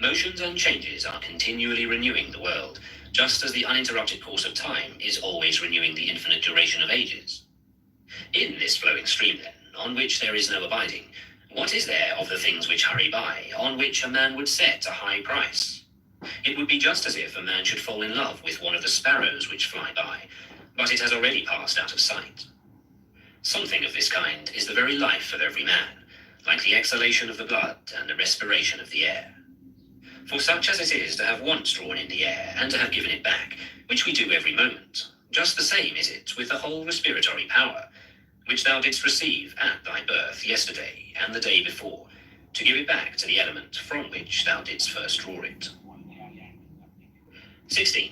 Motions and changes are continually renewing the world, just as the uninterrupted course of time is always renewing the infinite duration of ages. In this flowing stream, then, on which there is no abiding, what is there of the things which hurry by, on which a man would set a high price? It would be just as if a man should fall in love with one of the sparrows which fly by, but it has already passed out of sight. Something of this kind is the very life of every man, like the exhalation of the blood and the respiration of the air. For such as it is to have once drawn in the air and to have given it back, which we do every moment, just the same is it with the whole respiratory power, which thou didst receive at thy birth yesterday and the day before, to give it back to the element from which thou didst first draw it. 16.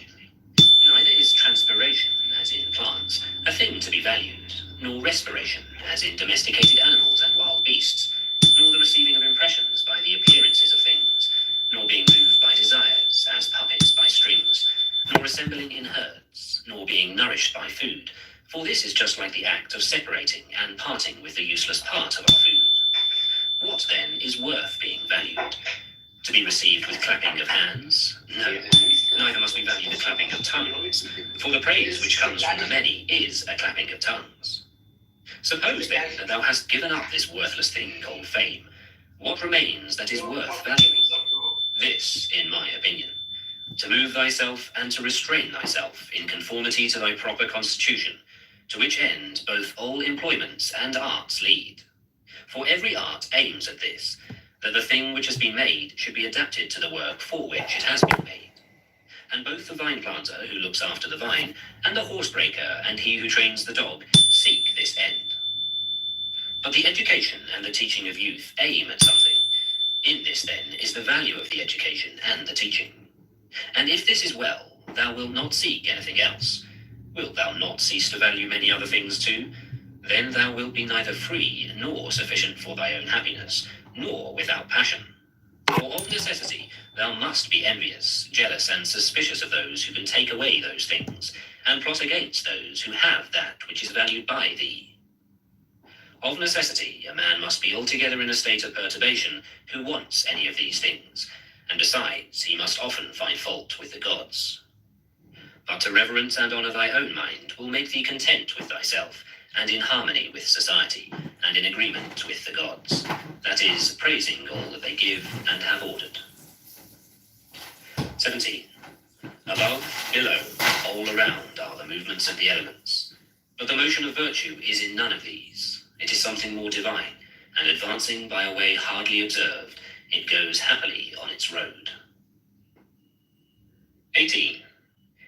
Neither is transpiration, as in plants, a thing to be valued, nor respiration, as in domesticated animals and wild beasts, nor the receiving of impressions by the appearances of things, nor being moved by desires, as puppets by strings, nor assembling in herds, nor being nourished by food, for this is just like the act of separating and parting with the useless part of our food. What, then, is worth being valued? To be received with clapping of hands? No, neither must we value the clapping of tongues, for the praise which comes from the many is a clapping of tongues. Suppose, then, that thou hast given up this worthless thing called fame. What remains that is worth valuing? This, in my opinion, to move thyself and to restrain thyself in conformity to thy proper constitution, to which end both all employments and arts lead. For every art aims at this, that the thing which has been made should be adapted to the work for which it has been made. And both the vine planter who looks after the vine, and the horsebreaker and he who trains the dog, seek this end. But the education and the teaching of youth aim at something. In this, then, is the value of the education and the teaching. And if this is well, thou wilt not seek anything else. Wilt thou not cease to value many other things too? Then thou wilt be neither free nor sufficient for thy own happiness, nor without passion. For of necessity thou must be envious, jealous, and suspicious of those who can take away those things, and plot against those who have that which is valued by thee. Of necessity a man must be altogether in a state of perturbation who wants any of these things, and besides he must often find fault with the gods. But to reverence and honour thy own mind will make thee content with thyself, and in harmony with society, and in agreement with the gods, that is, praising all that they give and have ordered. 17. Above, below, all around are the movements of the elements, but the motion of virtue is in none of these. It is something more divine, and advancing by a way hardly observed, it goes happily on its road. 18.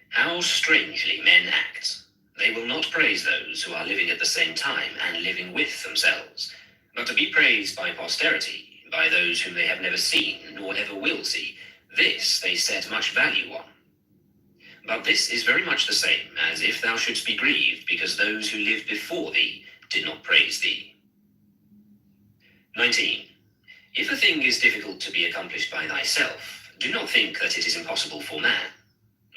How strangely men act! They will not praise those who are living at the same time and living with themselves, but to be praised by posterity, by those whom they have never seen nor ever will see, this they set much value on. But this is very much the same as if thou shouldst be grieved because those who lived before thee did not praise thee. 19. If a thing is difficult to be accomplished by thyself, do not think that it is impossible for man.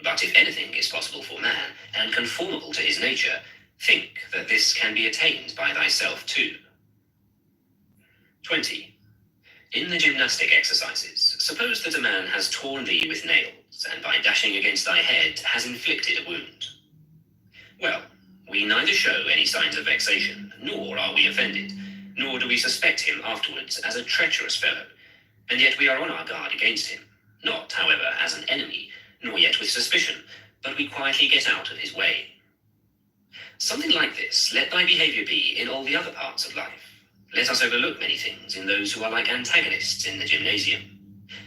But if anything is possible for man, and conformable to his nature, think that this can be attained by thyself too. 20. In the gymnastic exercises, suppose that a man has torn thee with nails, and by dashing against thy head has inflicted a wound. Well, we neither show any signs of vexation, nor are we offended, nor do we suspect him afterwards as a treacherous fellow, and yet we are on our guard against him, not, however, as an enemy, nor yet with suspicion, but we quietly get out of his way. Something like this let thy behaviour be in all the other parts of life. Let us overlook many things in those who are like antagonists in the gymnasium.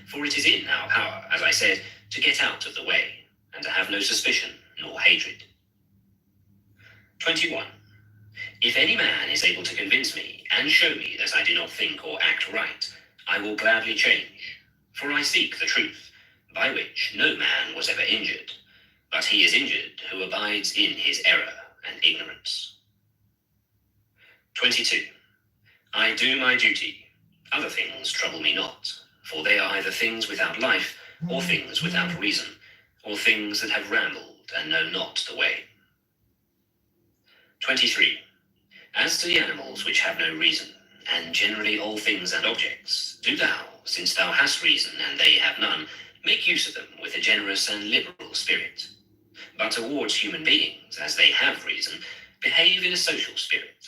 For it is in our power, as I said, to get out of the way, and to have no suspicion nor hatred. 21. If any man is able to convince me, and show me that I do not think or act right, I will gladly change, for I seek the truth, by which no man was ever injured, but he is injured who abides in his error and ignorance. 22. I do my duty. Other things trouble me not, for they are either things without life, or things without reason, or things that have rambled and know not the way. 23. As to the animals which have no reason, and generally all things and objects, do thou, since thou hast reason and they have none, make use of them with a generous and liberal spirit. But towards human beings, as they have reason, Behave in a social spirit,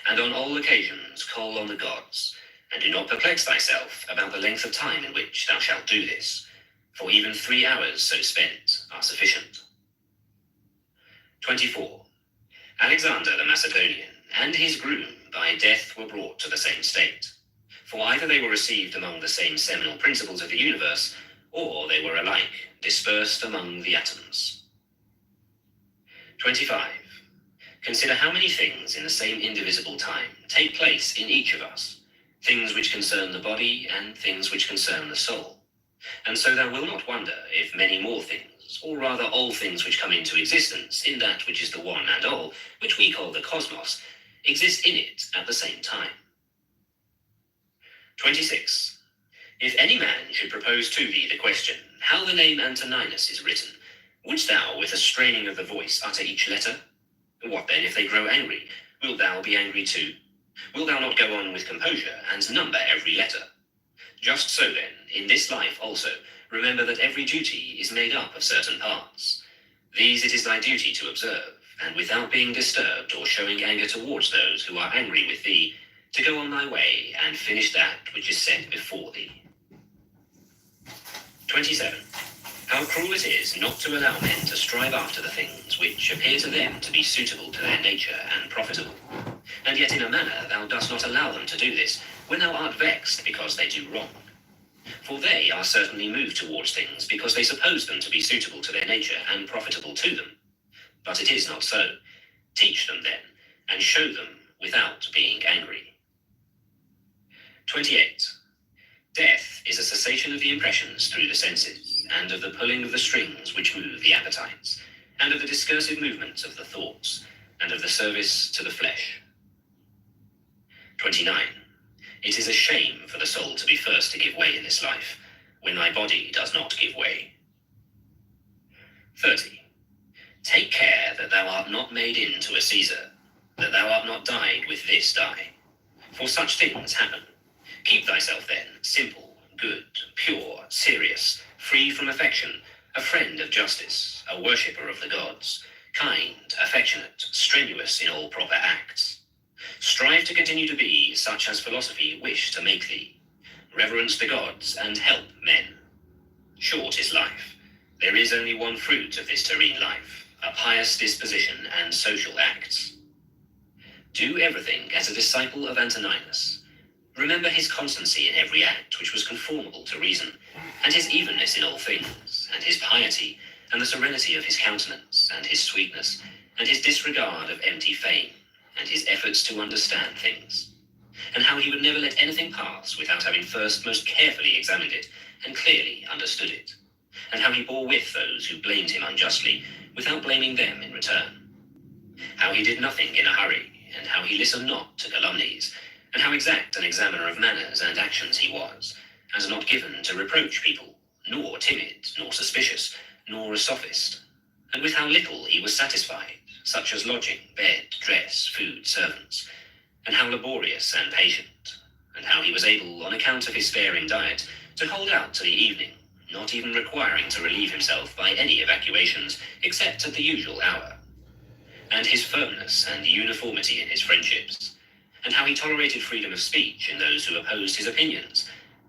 and on all occasions call on the gods, and do not perplex thyself about the length of time in which thou shalt do this, for even 3 hours so spent are sufficient. 24. Alexander the Macedonian and his groom by death were brought to the same state, for either they were received among the same seminal principles of the universe, or they were alike dispersed among the atoms. 25. Consider how many things in the same indivisible time take place in each of us, things which concern the body and things which concern the soul. And so thou wilt not wonder if many more things, or rather all things which come into existence in that which is the one and all, which we call the cosmos, exist in it at the same time. 26. If any man should propose to thee the question, how the name Antoninus is written, wouldst thou with a straining of the voice utter each letter? What then if they grow angry? Wilt thou be angry too? Wilt thou not go on with composure and number every letter? Just so then, in this life also, remember that every duty is made up of certain parts. These it is thy duty to observe, and without being disturbed or showing anger towards those who are angry with thee, to go on thy way and finish that which is set before thee. 27. How cruel it is not to allow men to strive after the things which appear to them to be suitable to their nature and profitable. And yet in a manner thou dost not allow them to do this, when thou art vexed because they do wrong. For they are certainly moved towards things because they suppose them to be suitable to their nature and profitable to them. But it is not so. Teach them then, and show them without being angry. 28. Death is a cessation of the impressions through the senses, and of the pulling of the strings which move the appetites, and of the discursive movements of the thoughts, and of the service to the flesh. 29. It is a shame for the soul to be first to give way in this life, when thy body does not give way. 30. Take care that thou art not made into a Caesar, that thou art not dyed with this dye. For such things happen. Keep thyself then simple, good, pure, serious, free from affection, a friend of justice, a worshipper of the gods, kind, affectionate, strenuous in all proper acts. Strive to continue to be such as philosophy wish to make thee. Reverence the gods and help men. Short is life. There is only one fruit of this terrene life, a pious disposition and social acts. Do everything as a disciple of Antoninus. Remember his constancy in every act which was conformable to reason, and his evenness in all things, and his piety, and the serenity of his countenance, and his sweetness, and his disregard of empty fame, and his efforts to understand things, and how he would never let anything pass without having first most carefully examined it, and clearly understood it, and how he bore with those who blamed him unjustly, without blaming them in return, how he did nothing in a hurry, and how he listened not to calumnies, and how exact an examiner of manners and actions he was, and not given to reproach people, nor timid, nor suspicious, nor a sophist, and with how little he was satisfied, such as lodging, bed, dress, food, servants, and how laborious and patient, and how he was able, on account of his sparing diet, to hold out till the evening, not even requiring to relieve himself by any evacuations, except at the usual hour, and his firmness and uniformity in his friendships, and how he tolerated freedom of speech in those who opposed his opinions,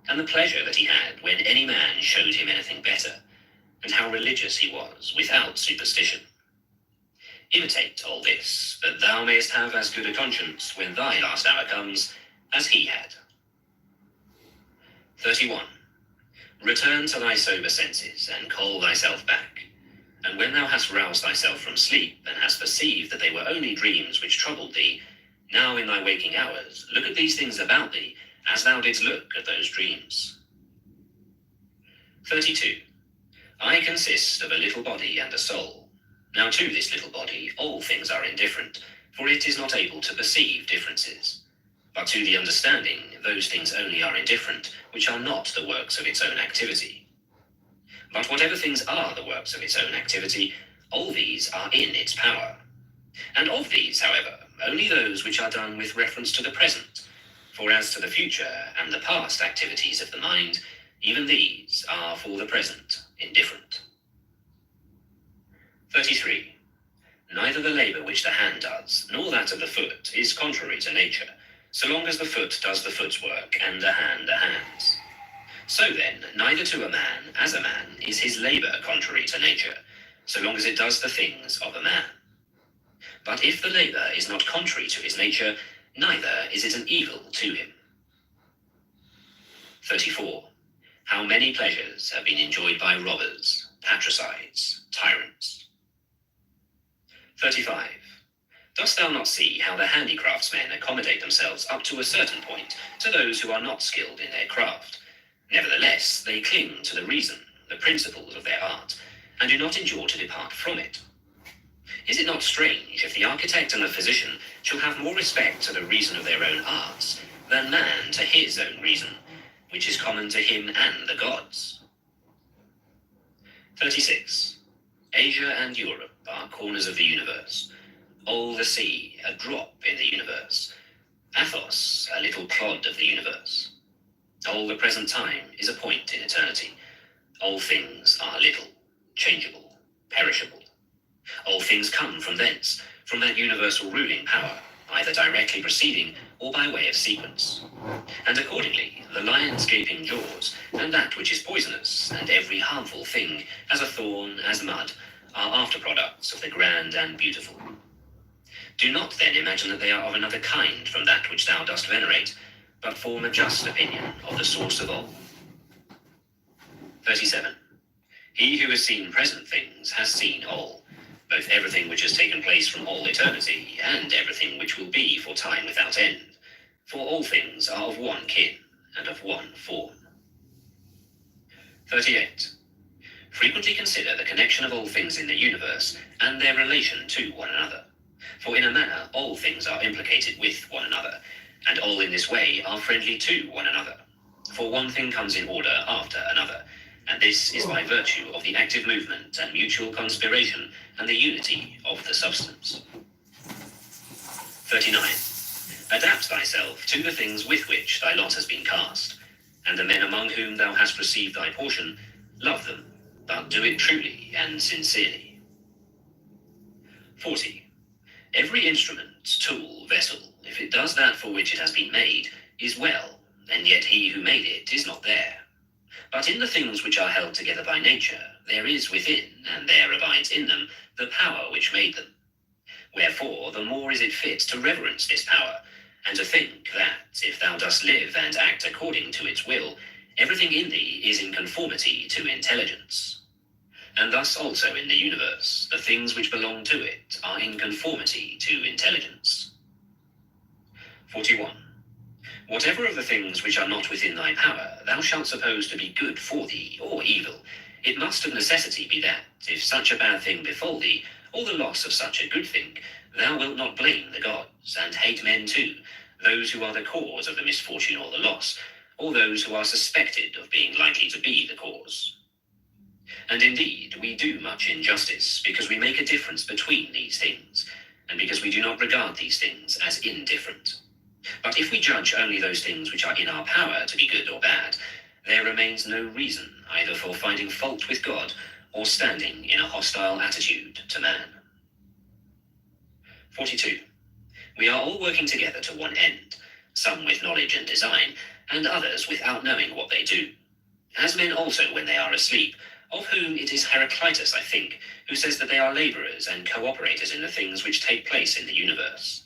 and the pleasure that he had when any man showed him anything better, and how religious he was, without superstition. Imitate all this, that thou mayest have as good a conscience when thy last hour comes, as he had. 31. Return to thy sober senses, and call thyself back. And when thou hast roused thyself from sleep, and hast perceived that they were only dreams which troubled thee, now in thy waking hours, look at these things about thee, as thou didst look at those dreams. 32. I consist of a little body and a soul. Now to this little body all things are indifferent, for it is not able to perceive differences. But to the understanding those things only are indifferent, which are not the works of its own activity. But whatever things are the works of its own activity, all these are in its power. And of these, however, only those which are done with reference to the present, for as to the future and the past activities of the mind, even these are for the present indifferent. 33. Neither the labour which the hand does, nor that of the foot, is contrary to nature, so long as the foot does the foot's work, and the hand the hand's. So then, neither to a man, as a man, is his labour contrary to nature, so long as it does the things of a man. But if the labour is not contrary to his nature, neither is it an evil to him. 34. How many pleasures have been enjoyed by robbers, patricides, tyrants. 35. Dost thou not see how the handicraftsmen accommodate themselves up to a certain point to those who are not skilled in their craft? Nevertheless, they cling to the reason, the principles of their art, and do not endure to depart from it. Is it not strange if the architect and the physician shall have more respect to the reason of their own arts than man to his own reason, which is common to him and the gods? 36. Asia and Europe are corners of the universe. All the sea, a drop in the universe. Athos, a little clod of the universe. All the present time is a point in eternity. All things are little, changeable, perishable. All things come from thence, from that universal ruling power, either directly proceeding or by way of sequence. And accordingly, the lion's gaping jaws, and that which is poisonous, and every harmful thing, as a thorn, as mud, are after-products of the grand and beautiful. Do not then imagine that they are of another kind from that which thou dost venerate, but form a just opinion of the source of all. 37. He who has seen present things has seen all, both everything which has taken place from all eternity, and everything which will be for time without end. For all things are of one kin, and of one form. 38. Frequently consider the connection of all things in the universe, and their relation to one another. For in a manner all things are implicated with one another, and all in this way are friendly to one another. For one thing comes in order after another, and this is by virtue of the active movement and mutual conspiration and the unity of the substance. 39. Adapt thyself to the things with which thy lot has been cast, and the men among whom thou hast received thy portion, love them, but do it truly and sincerely. 40. Every instrument, tool, vessel, if it does that for which it has been made, is well, and yet he who made it is not there. But in the things which are held together by nature, there is within, and there abides in them, the power which made them. Wherefore, the more is it fit to reverence this power, and to think that, if thou dost live and act according to its will, everything in thee is in conformity to intelligence. And thus also in the universe, the things which belong to it are in conformity to intelligence. 41. Whatever of the things which are not within thy power thou shalt suppose to be good for thee, or evil, it must of necessity be that, if such a bad thing befall thee, or the loss of such a good thing, thou wilt not blame the gods, and hate men too, those who are the cause of the misfortune or the loss, or those who are suspected of being likely to be the cause. And indeed, we do much injustice, because we make a difference between these things, and because we do not regard these things as indifferent. But if we judge only those things which are in our power to be good or bad, there remains no reason either for finding fault with God or standing in a hostile attitude to man. 42. We are all working together to one end, some with knowledge and design, and others without knowing what they do. As men also when they are asleep, of whom it is Heraclitus, I think, who says that they are labourers and co-operators in the things which take place in the universe.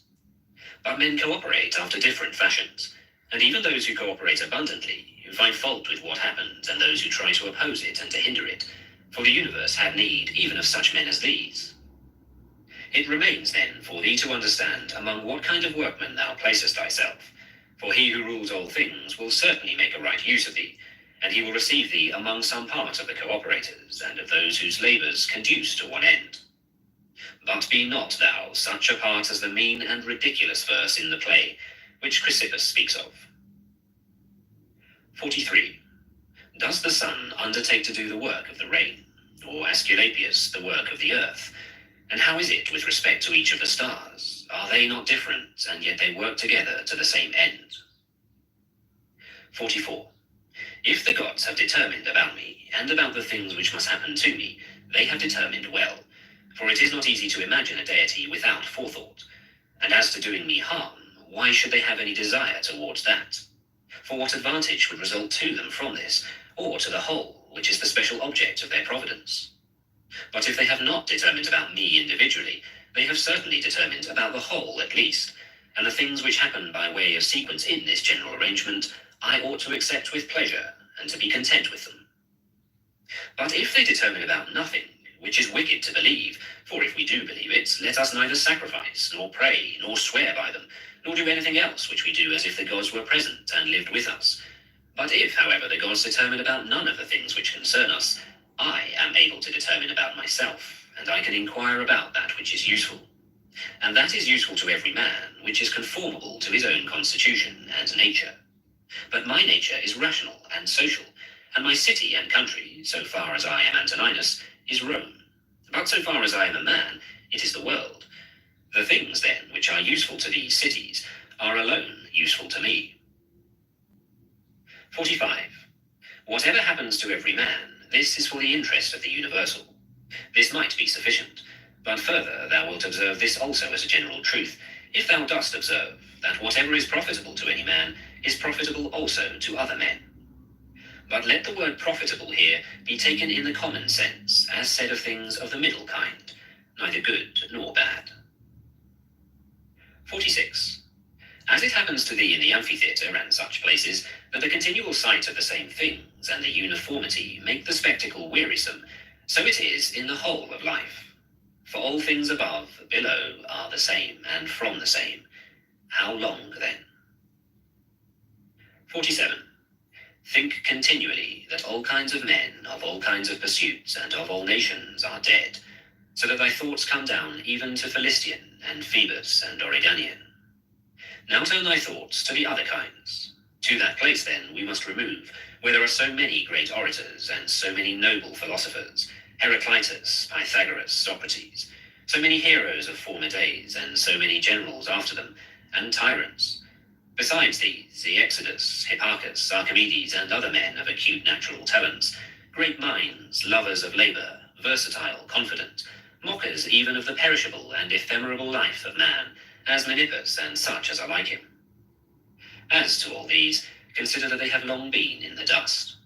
But men cooperate after different fashions, and even those who cooperate abundantly, who find fault with what happens, and those who try to oppose it and to hinder it, for the universe had need even of such men as these. It remains then for thee to understand among what kind of workmen thou placest thyself, for he who rules all things will certainly make a right use of thee, and he will receive thee among some part of the cooperators, and of those whose labours conduce to one end. But be not thou such a part as the mean and ridiculous verse in the play, which Chrysippus speaks of. 43. Does the sun undertake to do the work of the rain, or Asclepius the work of the earth? And how is it with respect to each of the stars? Are they not different, and yet they work together to the same end? 44. If the gods have determined about me, and about the things which must happen to me, they have determined well, For it is not easy to imagine a deity without forethought, and as to doing me harm, why should they have any desire towards that? For what advantage would result to them from this, or to the whole, which is the special object of their providence? But if they have not determined about me individually, they have certainly determined about the whole at least, and the things which happen by way of sequence in this general arrangement, I ought to accept with pleasure, and to be content with them. But if they determine about nothing, which is wicked to believe, for if we do believe it, let us neither sacrifice, nor pray, nor swear by them, nor do anything else which we do as if the gods were present and lived with us. But if, however, the gods determine about none of the things which concern us, I am able to determine about myself, and I can inquire about that which is useful. And that is useful to every man, which is conformable to his own constitution and nature. But my nature is rational and social, and my city and country, so far as I am Antoninus, is Rome. But so far as I am a man, it is the world. The things, then, which are useful to these cities, are alone useful to me. 45. Whatever happens to every man, this is for the interest of the universal. This might be sufficient, but further thou wilt observe this also as a general truth, if thou dost observe that whatever is profitable to any man is profitable also to other men. But let the word profitable here be taken in the common sense, as said of things of the middle kind, neither good nor bad. 46. As it happens to thee in the amphitheatre and such places, that the continual sight of the same things and the uniformity make the spectacle wearisome, so it is in the whole of life. For all things above, below, are the same, and from the same. How long then? 47. Think continually that all kinds of men, of all kinds of pursuits, and of all nations are dead, so that thy thoughts come down even to Philistian, and Phoebus, and Oreganian. Now turn thy thoughts to the other kinds. To that place then we must remove, where there are so many great orators, and so many noble philosophers, Heraclitus, Pythagoras, Socrates, so many heroes of former days, and so many generals after them, and tyrants. Besides these, the Exodus, Hipparchus, Archimedes, and other men of acute natural talents, great minds, lovers of labour, versatile, confident, mockers even of the perishable and ephemeral life of man, as Menippus and such as are like him. As to all these, consider that they have long been in the dust.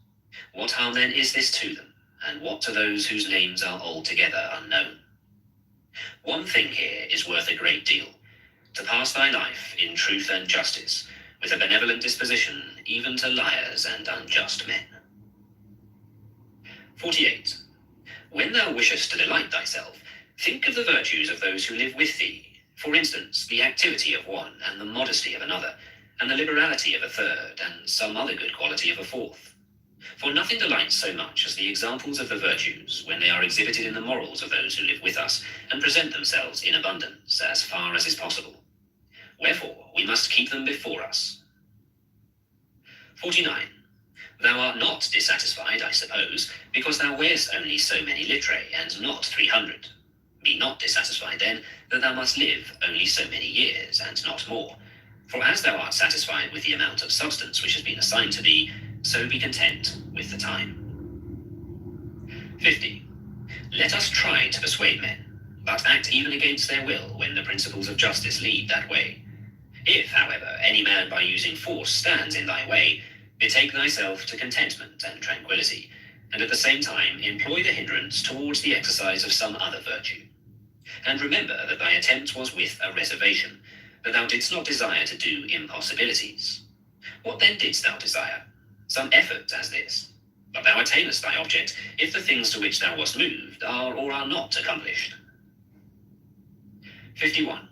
What harm then is this to them, and what to those whose names are altogether unknown? One thing here is worth a great deal, to pass thy life in truth and justice, with a benevolent disposition even to liars and unjust men. 48. When thou wishest to delight thyself, think of the virtues of those who live with thee, for instance, the activity of one, and the modesty of another, and the liberality of a third, and some other good quality of a fourth. For nothing delights so much as the examples of the virtues, when they are exhibited in the morals of those who live with us, and present themselves in abundance, as far as is possible. Wherefore we must keep them before us. 49. Thou art not dissatisfied, I suppose, because thou wearest only so many litrae, and not 300. Be not dissatisfied, then, that thou must live only so many years, and not more. For as thou art satisfied with the amount of substance which has been assigned to thee, so be content with the time. 50. Let us try to persuade men, but act even against their will when the principles of justice lead that way. If, however, any man by using force stands in thy way, betake thyself to contentment and tranquillity, and at the same time employ the hindrance towards the exercise of some other virtue. And remember that thy attempt was with a reservation, that thou didst not desire to do impossibilities. What then didst thou desire? Some effort as this. But thou attainest thy object, if the things to which thou wast moved are or are not accomplished. 51.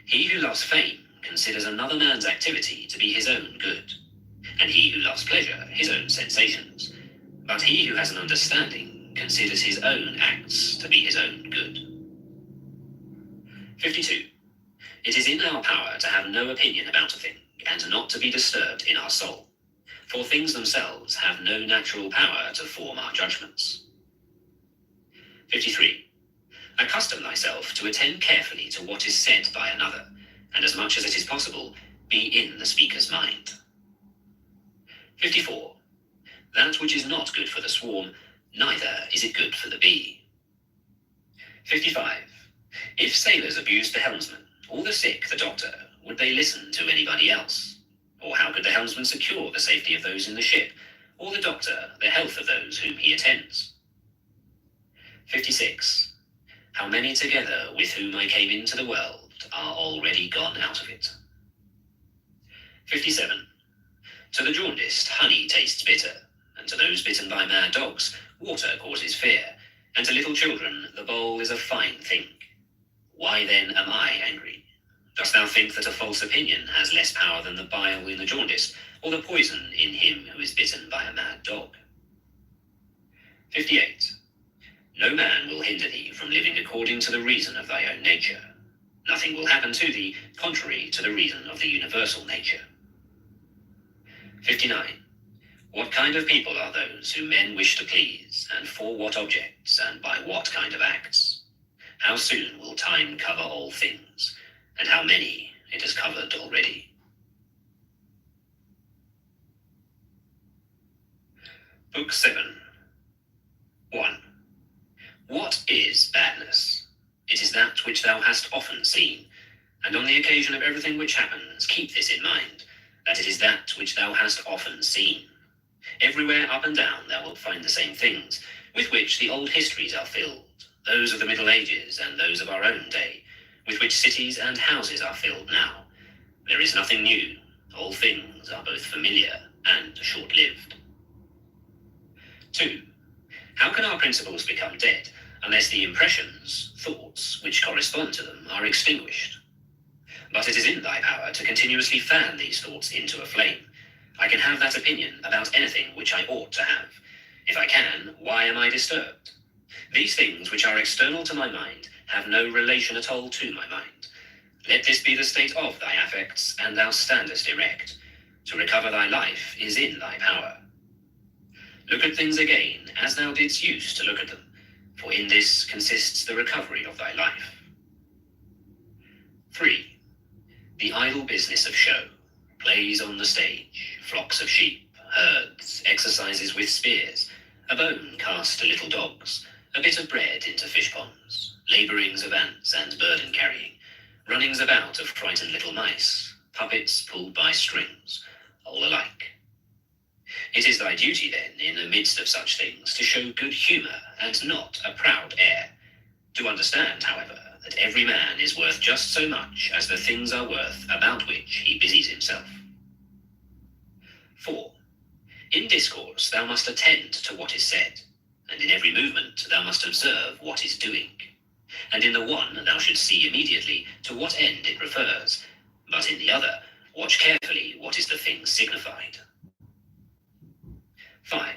He who loves fame considers another man's activity to be his own good, and he who loves pleasure his own sensations. But he who has an understanding considers his own acts to be his own good. 52. It is in our power to have no opinion about a thing, and not to be disturbed in our soul, for things themselves have no natural power to form our judgments. 53. Accustom thyself to attend carefully to what is said by another, and as much as it is possible, be in the speaker's mind. 54. That which is not good for the swarm, neither is it good for the bee. 55. If sailors abused the helmsman, or the sick the doctor, would they listen to anybody else? Or how could the helmsman secure the safety of those in the ship, or the doctor the health of those whom he attends? 56. How many together with whom I came into the world are already gone out of it? 57. To the jaundiced, honey tastes bitter, and to those bitten by mad dogs, water causes fear, and to little children the bowl is a fine thing. Why then am I angry? Dost thou think that a false opinion has less power than the bile in the jaundiced, or the poison in him who is bitten by a mad dog? 58. No man will hinder thee from living according to the reason of thy own nature. Nothing will happen to thee contrary to the reason of the universal nature. 59. What kind of people are those whom men wish to please, and for what objects, and by what kind of acts? How soon will time cover all things, and how many it has covered already? Book 7. 1. What is badness? It is that which thou hast often seen, and on the occasion of everything which happens, keep this in mind, that it is that which thou hast often seen. Everywhere up and down thou wilt find the same things, with which the old histories are filled, those of the Middle Ages and those of our own day, with which cities and houses are filled now. There is nothing new. All things are both familiar and short-lived. 2. How can our principles become dead unless the impressions, thoughts, which correspond to them are extinguished? But it is in thy power to continuously fan these thoughts into a flame. I can have that opinion about anything which I ought to have. If I can, why am I disturbed? These things which are external to my mind have no relation at all to my mind. Let this be the state of thy affects, and thou standest erect. To recover thy life is in thy power. Look at things again as thou didst use to look at them, for in this consists the recovery of thy life. 3. The idle business of show, plays on the stage, flocks of sheep, herds, exercises with spears, a bone cast to little dogs, a bit of bread into fish ponds, labourings of ants and burden carrying, runnings about of frightened little mice, puppets pulled by strings, all alike. It is thy duty then, in the midst of such things, to show good humour and not a proud air. To understand, however, that every man is worth just so much as the things are worth about which he busies himself. 4. In discourse thou must attend to what is said, and in every movement thou must observe what is doing. And in the one thou shouldst see immediately to what end it refers, but in the other watch carefully what is the thing signified. 5.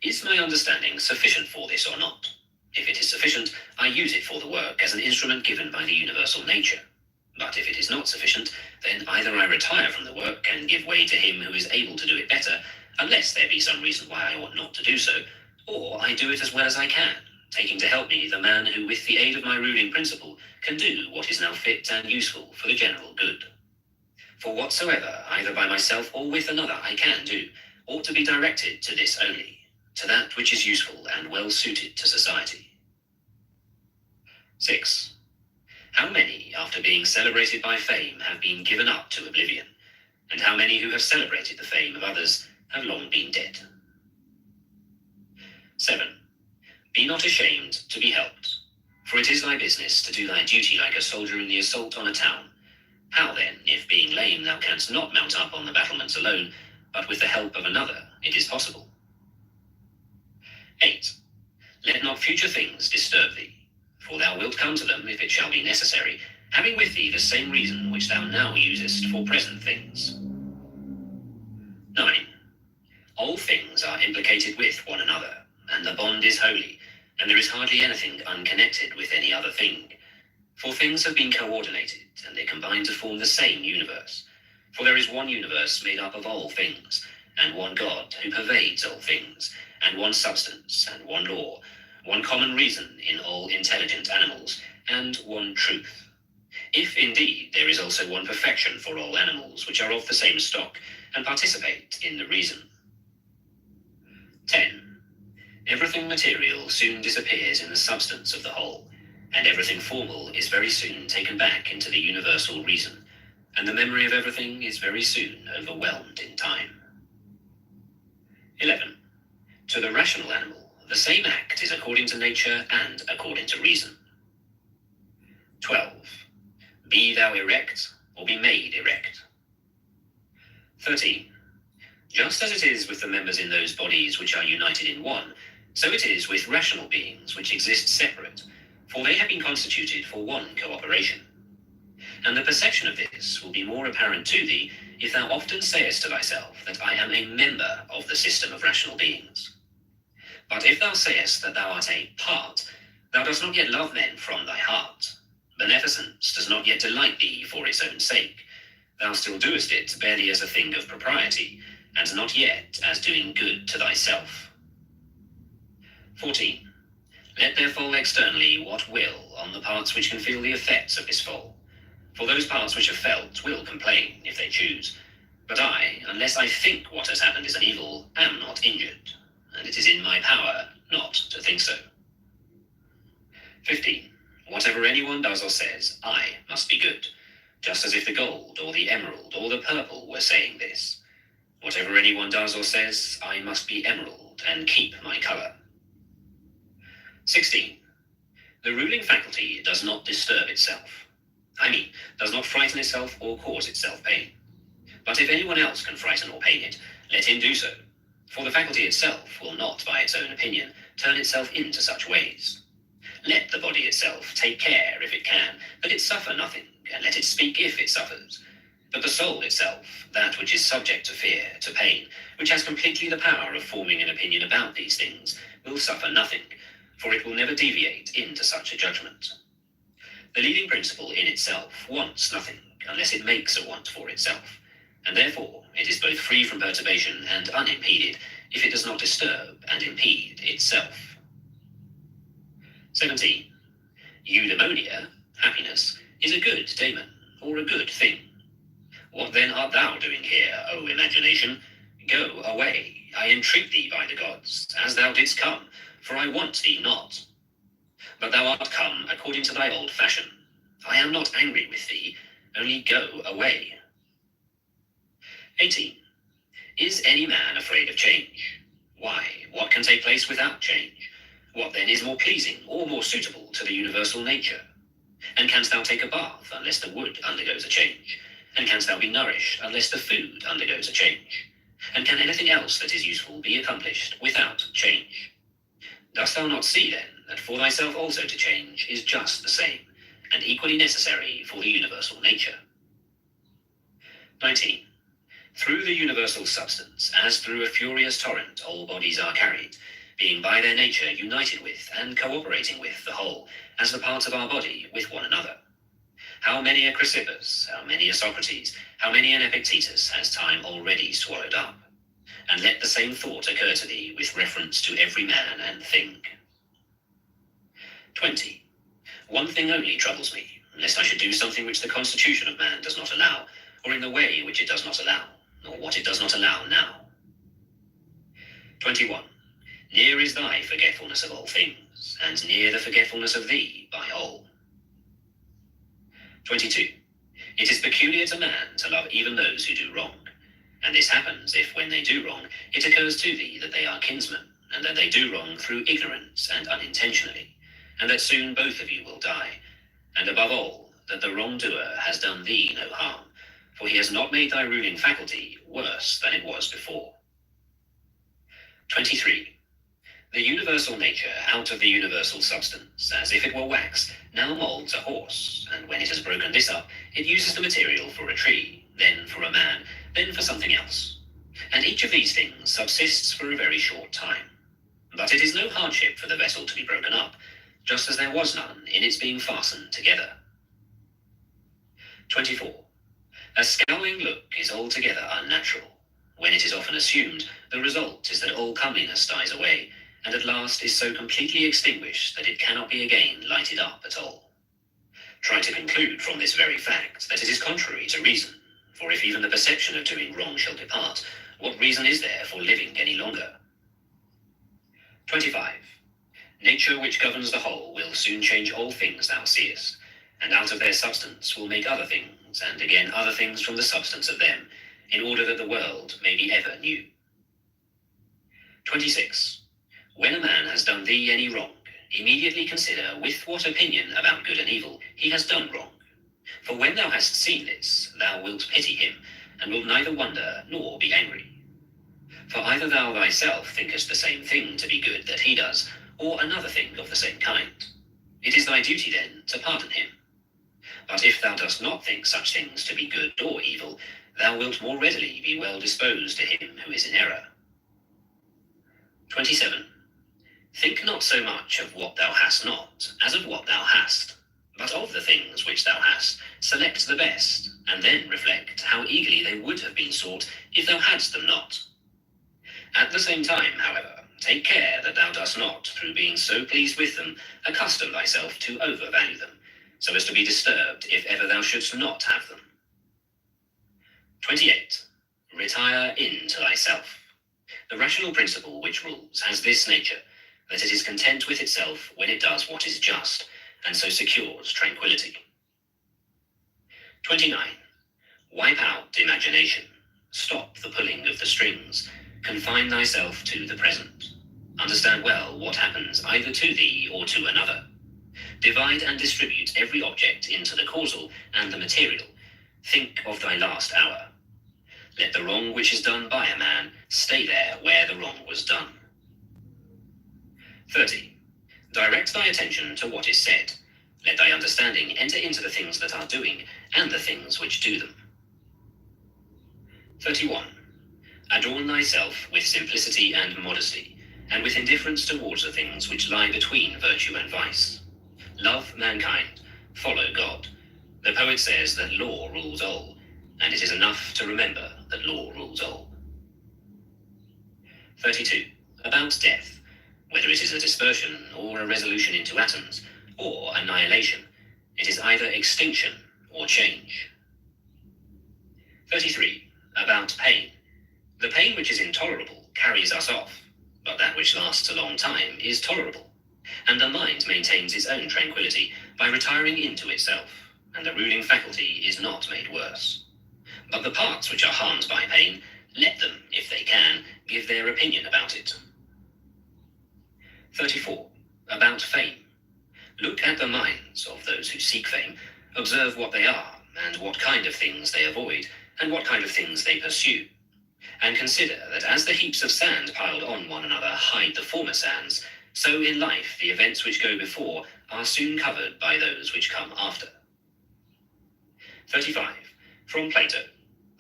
Is my understanding sufficient for this or not? If it is sufficient, I use it for the work as an instrument given by the universal nature. But if it is not sufficient, then either I retire from the work and give way to him who is able to do it better, unless there be some reason why I ought not to do so, or I do it as well as I can, taking to help me the man who, with the aid of my ruling principle, can do what is now fit and useful for the general good. For whatsoever, either by myself or with another, I can do, ought to be directed to this only, to that which is useful and well suited to society. 6. How many, after being celebrated by fame, have been given up to oblivion, and how many who have celebrated the fame of others have long been dead? 7. Be not ashamed to be helped, for it is thy business to do thy duty like a soldier in the assault on a town. How then, if being lame thou canst not mount up on the battlements alone, but with the help of another, it is possible? 8. Let not future things disturb thee, for thou wilt come to them if it shall be necessary, having with thee the same reason which thou now usest for present things. 9. All things are implicated with one another, and the bond is holy, and there is hardly anything unconnected with any other thing. For things have been coordinated, and they combine to form the same universe. For there is one universe made up of all things, and one God who pervades all things, and one substance, and one law, one common reason in all intelligent animals, and one truth. If indeed there is also one perfection for all animals which are of the same stock, and participate in the reason. 10. Everything material soon disappears in the substance of the whole, and everything formal is very soon taken back into the universal reason, and the memory of everything is very soon overwhelmed in time. 11. To the rational animal, the same act is according to nature and according to reason. 12. Be thou erect, or be made erect. 13. Just as it is with the members in those bodies which are united in one, so it is with rational beings which exist separate, for they have been constituted for one cooperation. And the perception of this will be more apparent to thee, if thou often sayest to thyself that I am a member of the system of rational beings. But if thou sayest that thou art a part, thou dost not yet love men from thy heart. Beneficence does not yet delight thee for its own sake. Thou still doest it barely as a thing of propriety, and not yet as doing good to thyself. 14. Let there fall externally what will on the parts which can feel the effects of this fall. For those parts which are felt will complain, if they choose. But I, unless I think what has happened is an evil, am not injured, and it is in my power not to think so. 15. Whatever anyone does or says, I must be good, just as if the gold or the emerald or the purple were saying this. Whatever anyone does or says, I must be emerald and keep my color. 16. The ruling faculty does not disturb itself. Does not frighten itself or cause itself pain. But if anyone else can frighten or pain it, let him do so. For the faculty itself will not, by its own opinion, turn itself into such ways. Let the body itself take care, if it can, that it suffer nothing, and let it speak if it suffers. But the soul itself, that which is subject to fear, to pain, which has completely the power of forming an opinion about these things, will suffer nothing, for it will never deviate into such a judgment. The leading principle in itself wants nothing, unless it makes a want for itself, and therefore it is both free from perturbation and unimpeded, if it does not disturb and impede itself. 17. Eudaimonia, happiness, is a good daemon, or a good thing. What then art thou doing here, O imagination? Go away, I entreat thee by the gods, as thou didst come, for I want thee not. But thou art come according to thy old fashion. I am not angry with thee, only go away. 18. Is any man afraid of change? Why, what can take place without change? What then is more pleasing or more suitable to the universal nature? And canst thou take a bath unless the wood undergoes a change? And canst thou be nourished unless the food undergoes a change? And can anything else that is useful be accomplished without change? Dost thou not see then that for thyself also to change is just the same, and equally necessary for the universal nature? 19. Through the universal substance, as through a furious torrent, all bodies are carried, being by their nature united with and cooperating with the whole, as the parts of our body with one another. How many a Chrysippus, how many a Socrates, how many an Epictetus has time already swallowed up? And let the same thought occur to thee with reference to every man and thing. 20. One thing only troubles me, lest I should do something which the constitution of man does not allow, or in the way which it does not allow, nor what it does not allow now. 21. Near is thy forgetfulness of all things, and near the forgetfulness of thee by all. 22. It is peculiar to man to love even those who do wrong, and this happens if, when they do wrong, it occurs to thee that they are kinsmen, and that they do wrong through ignorance and unintentionally, and that soon both of you will die, and above all, that the wrongdoer has done thee no harm, for he has not made thy ruling faculty worse than it was before. 23. The universal nature out of the universal substance, as if it were wax, now moulds a horse, and when it has broken this up, it uses the material for a tree, then for a man, then for something else. And each of these things subsists for a very short time. But it is no hardship for the vessel to be broken up, just as there was none in its being fastened together. 24. A scowling look is altogether unnatural. When it is often assumed, the result is that all comeliness dies away, and at last is so completely extinguished that it cannot be again lighted up at all. Try to conclude from this very fact that it is contrary to reason, for if even the perception of doing wrong shall depart, what reason is there for living any longer? 25. Nature which governs the whole will soon change all things thou seest, and out of their substance will make other things, and again other things from the substance of them, in order that the world may be ever new. 26. When a man has done thee any wrong, immediately consider with what opinion about good and evil he has done wrong. For when thou hast seen this, thou wilt pity him, and wilt neither wonder nor be angry. For either thou thyself thinkest the same thing to be good that he does, or another thing of the same kind. It is thy duty then to pardon him. But if thou dost not think such things to be good or evil, thou wilt more readily be well disposed to him who is in error. 27. Think not so much of what thou hast not, as of what thou hast, but of the things which thou hast, select the best, and then reflect how eagerly they would have been sought if thou hadst them not. At the same time, however, take care that thou dost not, through being so pleased with them, accustom thyself to overvalue them, so as to be disturbed if ever thou shouldst not have them. 28. Retire into thyself. The rational principle which rules has this nature, that it is content with itself when it does what is just, and so secures tranquility. 29. Wipe out imagination. Stop the pulling of the strings. Confine thyself to the present. Understand well what happens either to thee or to another. Divide and distribute every object into the causal and the material. Think of thy last hour. Let the wrong which is done by a man stay there where the wrong was done. 30. Direct thy attention to what is said. Let thy understanding enter into the things that are doing, and the things which do them. 31. Adorn thyself with simplicity and modesty, and with indifference towards the things which lie between virtue and vice. Love mankind, follow God. The poet says that law rules all, and it is enough to remember that law rules all. 32. About death. Whether it is a dispersion, or a resolution into atoms, or annihilation, it is either extinction or change. 33. About pain. The pain which is intolerable carries us off, but that which lasts a long time is tolerable, and the mind maintains its own tranquility by retiring into itself, and the ruling faculty is not made worse. But the parts which are harmed by pain, let them, if they can, give their opinion about it. 34. About fame. Look at the minds of those who seek fame, observe what they are, and what kind of things they avoid, and what kind of things they pursue. And consider that as the heaps of sand piled on one another hide the former sands, so in life the events which go before are soon covered by those which come after. 35. From Plato.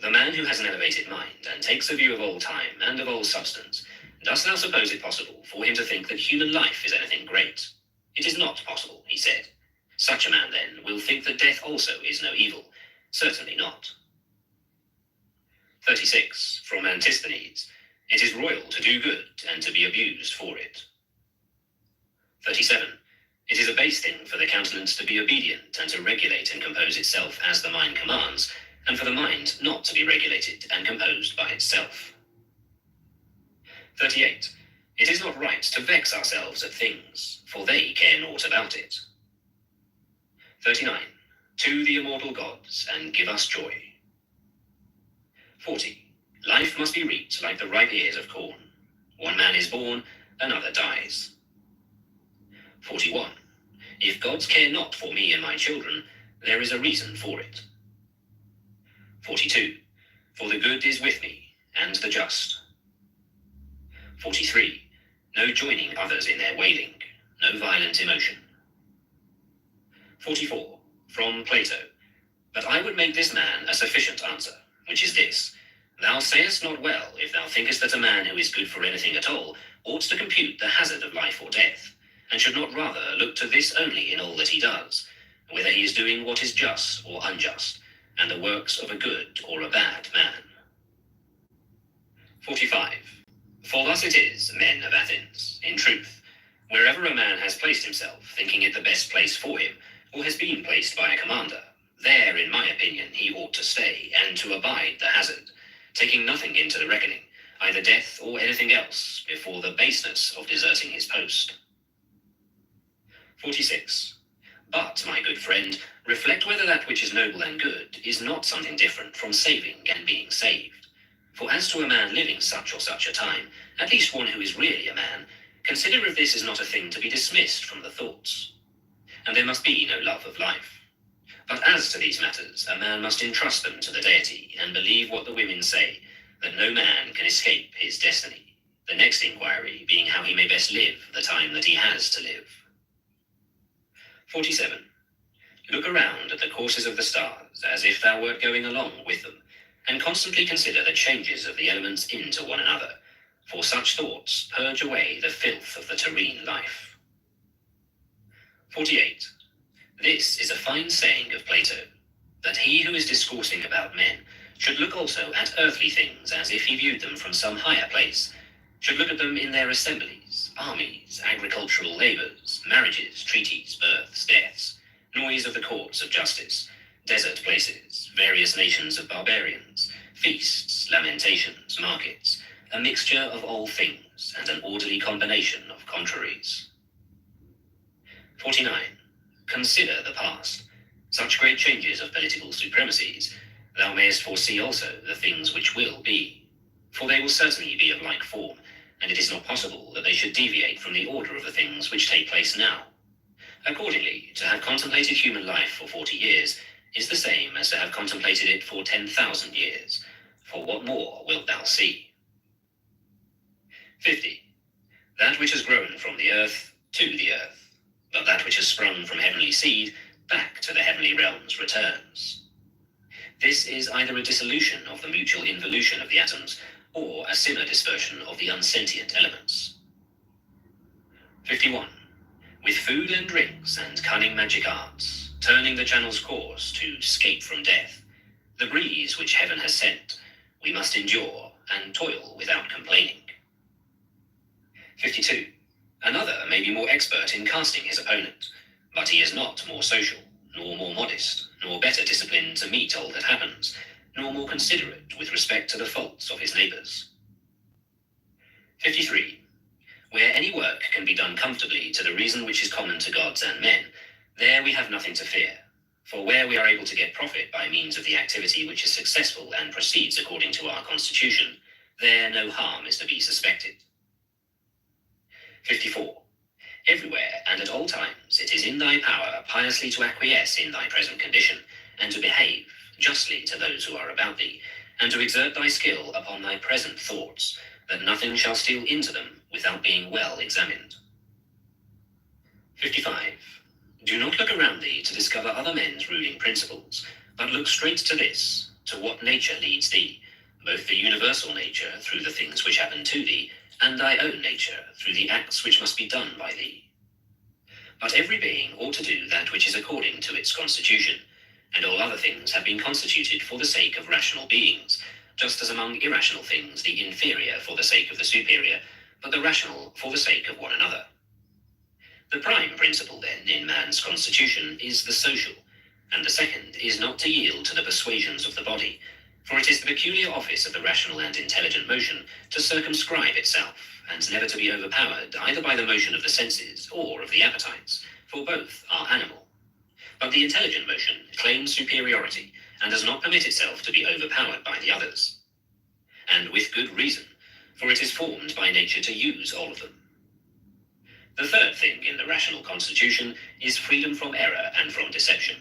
The man who has an elevated mind, and takes a view of all time and of all substance, dost thou suppose it possible for him to think that human life is anything great? It is not possible, he said. Such a man, then, will think that death also is no evil. Certainly not. 36. From Antisthenes. It is royal to do good, and to be abused for it. 37. It is a base thing for the countenance to be obedient, and to regulate and compose itself as the mind commands, and for the mind not to be regulated and composed by itself. 38. It is not right to vex ourselves at things, for they care naught about it. 39. To the immortal gods, and give us joy. 40. Life must be reaped like the ripe ears of corn. One man is born, another dies. 41. If gods care not for me and my children, there is a reason for it. 42. For the good is with me, and the just. 43. No joining others in their wailing, no violent emotion. 44. From Plato. But I would make this man a sufficient answer, which is this: Thou sayest not well if thou thinkest that a man who is good for anything at all ought to compute the hazard of life or death, and should not rather look to this only in all that he does, whether he is doing what is just or unjust, and the works of a good or a bad man. 45. For thus it is, men of Athens, in truth, wherever a man has placed himself, thinking it the best place for him, or has been placed by a commander, there, in my opinion, he ought to stay, and to abide the hazard, taking nothing into the reckoning, either death or anything else, before the baseness of deserting his post. 46. But, my good friend, reflect whether that which is noble and good is not something different from saving and being saved. For as to a man living such or such a time, at least one who is really a man, consider if this is not a thing to be dismissed from the thoughts. And there must be no love of life. But as to these matters, a man must entrust them to the deity, and believe what the women say, that no man can escape his destiny. The next inquiry being how he may best live the time that he has to live. 47. Look around at the courses of the stars, as if thou wert going along with them, and constantly consider the changes of the elements into one another, for such thoughts purge away the filth of the terrene life. 48. This is a fine saying of Plato, that he who is discoursing about men should look also at earthly things as if he viewed them from some higher place, should look at them in their assemblies, armies, agricultural labours, marriages, treaties, births, deaths, noise of the courts of justice, desert places, various nations of barbarians, feasts, lamentations, markets, a mixture of all things, and an orderly combination of contraries. 49. Consider the past. Such great changes of political supremacies, thou mayest foresee also the things which will be. For they will certainly be of like form, and it is not possible that they should deviate from the order of the things which take place now. Accordingly, to have contemplated human life for 40 years is the same as to have contemplated it for 10,000 years. For what more wilt thou see? 50. That which has grown from the earth to the earth, but that which has sprung from heavenly seed back to the heavenly realms returns. This is either a dissolution of the mutual involution of the atoms, or a similar dispersion of the unsentient elements. 51. With food and drinks and cunning magic arts, turning the channel's course to scape from death, the breeze which heaven has sent, we must endure and toil without complaining. 52. Another may be more expert in casting his opponent, but he is not more social, nor more modest, nor better disciplined to meet all that happens, nor more considerate with respect to the faults of his neighbours. 53. Where any work can be done comfortably to the reason which is common to gods and men, there we have nothing to fear. For where we are able to get profit by means of the activity which is successful and proceeds according to our constitution, there no harm is to be suspected. 54. Everywhere and at all times it is in thy power piously to acquiesce in thy present condition, and to behave justly to those who are about thee, and to exert thy skill upon thy present thoughts, that nothing shall steal into them without being well examined. 55. Do not look around thee to discover other men's ruling principles, but look straight to this, to what nature leads thee, both the universal nature through the things which happen to thee, and thy own nature through the acts which must be done by thee. But every being ought to do that which is according to its constitution, and all other things have been constituted for the sake of rational beings, just as among irrational things the inferior for the sake of the superior, but the rational for the sake of one another. The prime principle, then, in man's constitution is the social, and the second is not to yield to the persuasions of the body, for it is the peculiar office of the rational and intelligent motion to circumscribe itself, and never to be overpowered either by the motion of the senses or of the appetites, for both are animal. But the intelligent motion claims superiority, and does not permit itself to be overpowered by the others. And with good reason, for it is formed by nature to use all of them. The third thing in the rational constitution is freedom from error and from deception.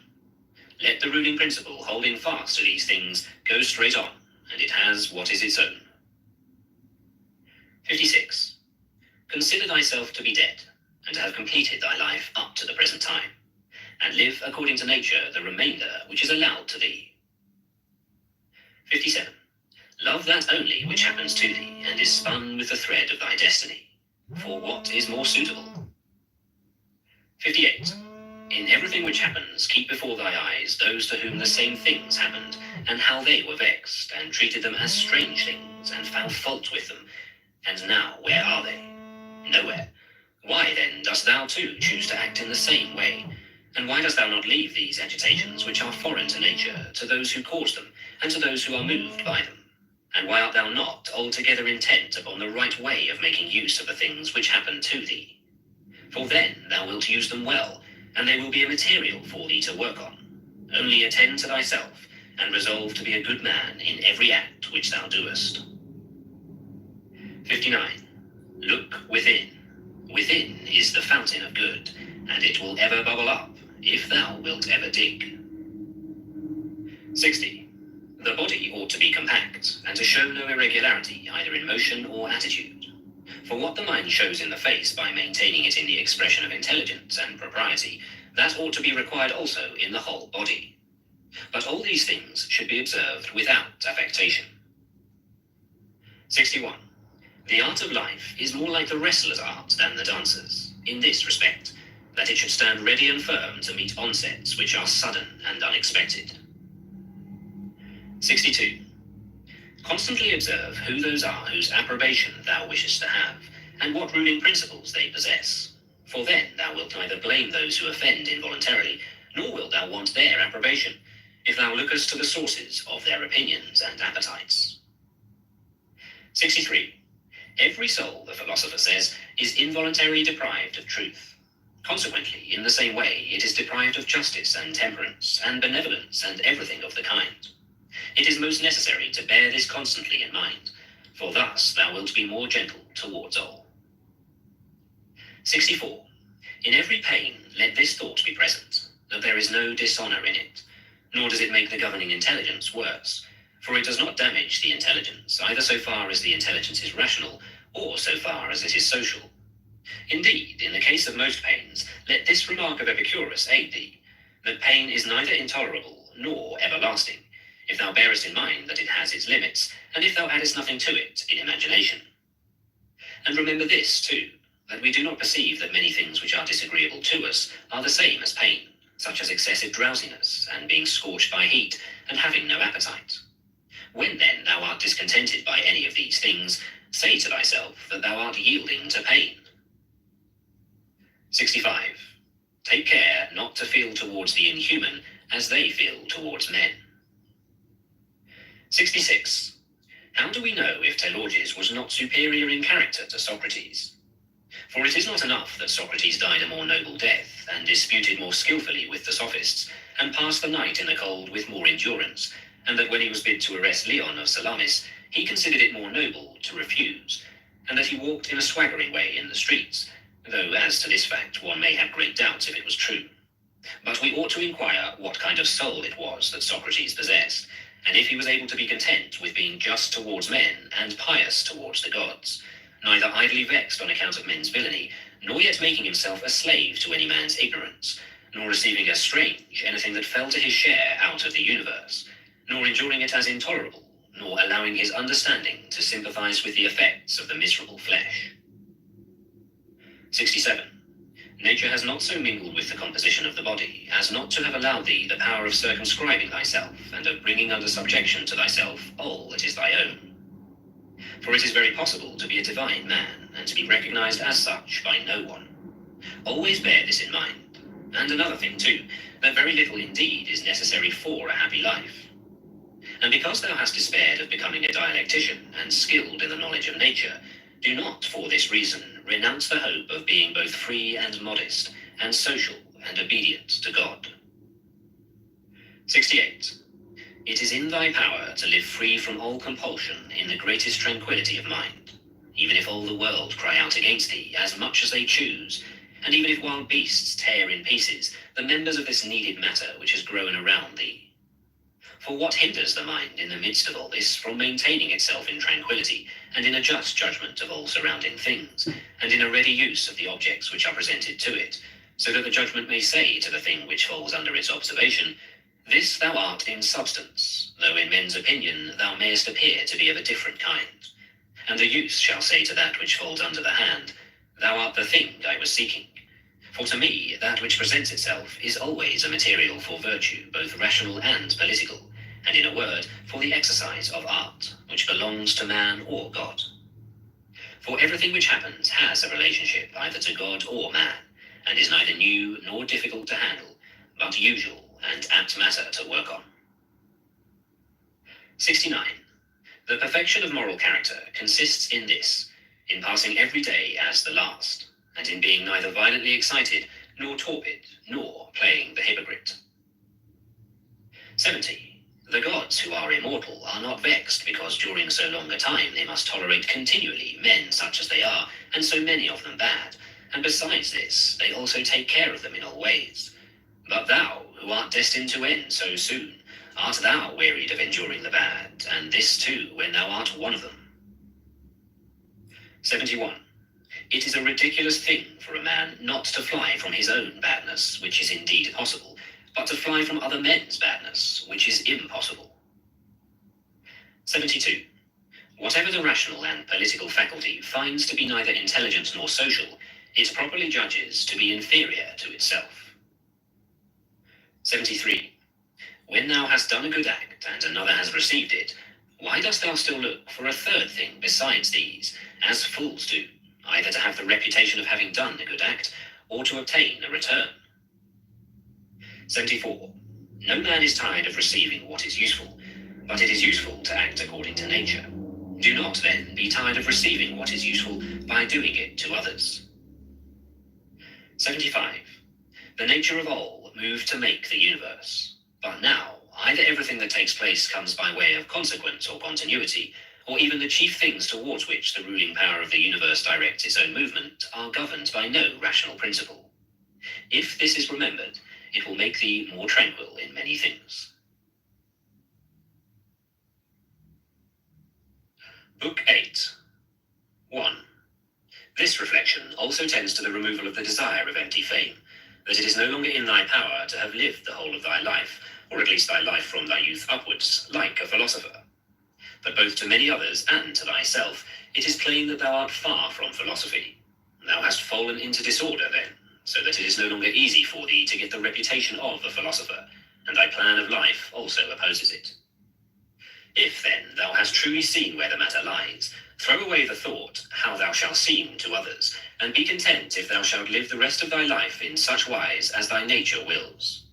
Let the ruling principle holding fast to these things go straight on, and it has what is its own. 56. Consider thyself to be dead, and to have completed thy life up to the present time, and live according to nature the remainder which is allowed to thee. 57. Love that only which happens to thee, and is spun with the thread of thy destiny, for what is more suitable? 58. In everything which happens, keep before thy eyes those to whom the same things happened, and how they were vexed, and treated them as strange things, and found fault with them. And now where are they? Nowhere. Why then dost thou too choose to act in the same way? And why dost thou not leave these agitations which are foreign to nature, to those who cause them, and to those who are moved by them? And why art thou not altogether intent upon the right way of making use of the things which happen to thee? For then thou wilt use them well, and they will be a material for thee to work on. Only attend to thyself, and resolve to be a good man in every act which thou doest. 59. Look within. Within is the fountain of good, and it will ever bubble up, if thou wilt ever dig. 60. The body ought to be compact, and to show no irregularity either in motion or attitude. For what the mind shows in the face by maintaining it in the expression of intelligence and propriety, that ought to be required also in the whole body. But all these things should be observed without affectation. 61. The art of life is more like the wrestler's art than the dancer's, in this respect, that it should stand ready and firm to meet onsets which are sudden and unexpected. 62. Constantly observe who those are whose approbation thou wishest to have, and what ruling principles they possess. For then thou wilt neither blame those who offend involuntarily, nor wilt thou want their approbation, if thou lookest to the sources of their opinions and appetites. 63. Every soul, the philosopher says, is involuntarily deprived of truth. Consequently, in the same way, it is deprived of justice and temperance, and benevolence, and everything of the kind. It is most necessary to bear this constantly in mind, for thus thou wilt be more gentle towards all. 64. In every pain let this thought be present, that there is no dishonour in it, nor does it make the governing intelligence worse, for it does not damage the intelligence, either so far as the intelligence is rational, or so far as it is social. Indeed, in the case of most pains, let this remark of Epicurus aid thee, that pain is neither intolerable nor everlasting, if thou bearest in mind that it has its limits, and if thou addest nothing to it in imagination. And remember this, too, that we do not perceive that many things which are disagreeable to us are the same as pain, such as excessive drowsiness, and being scorched by heat, and having no appetite. When then thou art discontented by any of these things, say to thyself that thou art yielding to pain. 65. Take care not to feel towards the inhuman as they feel towards men. 66. How do we know if Telauges was not superior in character to Socrates? For it is not enough that Socrates died a more noble death, and disputed more skillfully with the sophists, and passed the night in the cold with more endurance, and that when he was bid to arrest Leon of Salamis, he considered it more noble to refuse, and that he walked in a swaggering way in the streets, though as to this fact one may have great doubts if it was true. But we ought to inquire what kind of soul it was that Socrates possessed, and if he was able to be content with being just towards men and pious towards the gods, neither idly vexed on account of men's villainy, nor yet making himself a slave to any man's ignorance, nor receiving as strange anything that fell to his share out of the universe, nor enduring it as intolerable, nor allowing his understanding to sympathize with the effects of the miserable flesh. 67. Nature has not so mingled with the composition of the body as not to have allowed thee the power of circumscribing thyself, and of bringing under subjection to thyself all that is thy own. For it is very possible to be a divine man, and to be recognized as such by no one. Always bear this in mind. And another thing too, that very little indeed is necessary for a happy life. And because thou hast despaired of becoming a dialectician, and skilled in the knowledge of nature, do not, for this reason, renounce the hope of being both free and modest, and social and obedient to God. 68. It is in thy power to live free from all compulsion in the greatest tranquillity of mind, even if all the world cry out against thee as much as they choose, and even if wild beasts tear in pieces the members of this needed matter which has grown around thee. For what hinders the mind in the midst of all this from maintaining itself in tranquillity, and in a just judgment of all surrounding things, and in a ready use of the objects which are presented to it, so that the judgment may say to the thing which falls under its observation, this thou art in substance, though in men's opinion thou mayest appear to be of a different kind. And the youth shall say to that which falls under the hand, thou art the thing I was seeking. For to me, that which presents itself is always a material for virtue, both rational and political, and in a word, for the exercise of art, which belongs to man or God. For everything which happens has a relationship either to God or man, and is neither new nor difficult to handle, but usual and apt matter to work on. 69. The perfection of moral character consists in this, in passing every day as the last, and in being neither violently excited, nor torpid, nor playing the hypocrite. 70. The gods who are immortal are not vexed because during so long a time they must tolerate continually men such as they are, and so many of them bad, and besides this, they also take care of them in all ways. But thou, who art destined to end so soon, art thou wearied of enduring the bad, and this too when thou art one of them? 71. It is a ridiculous thing for a man not to fly from his own badness, which is indeed possible, but to fly from other men's badness, which is impossible. 72. Whatever the rational and political faculty finds to be neither intelligent nor social, it properly judges to be inferior to itself. 73. When thou hast done a good act, and another has received it, why dost thou still look for a third thing besides these, as fools do, either to have the reputation of having done a good act, or to obtain a return? 74. No man is tired of receiving what is useful, but it is useful to act according to nature. Do not, then, be tired of receiving what is useful by doing it to others. 75. The nature of all moved to make the universe, but now either everything that takes place comes by way of consequence or continuity, or even the chief things towards which the ruling power of the universe directs its own movement are governed by no rational principle. If this is remembered, it will make thee more tranquil in many things. Book 8. 1. This reflection also tends to the removal of the desire of empty fame, that it is no longer in thy power to have lived the whole of thy life, or at least thy life from thy youth upwards, like a philosopher. But both to many others and to thyself, it is plain that thou art far from philosophy. Thou hast fallen into disorder then, so that it is no longer easy for thee to get the reputation of a philosopher, and thy plan of life also opposes it. If, then, thou hast truly seen where the matter lies, throw away the thought how thou shalt seem to others, and be content if thou shalt live the rest of thy life in such wise as thy nature wills.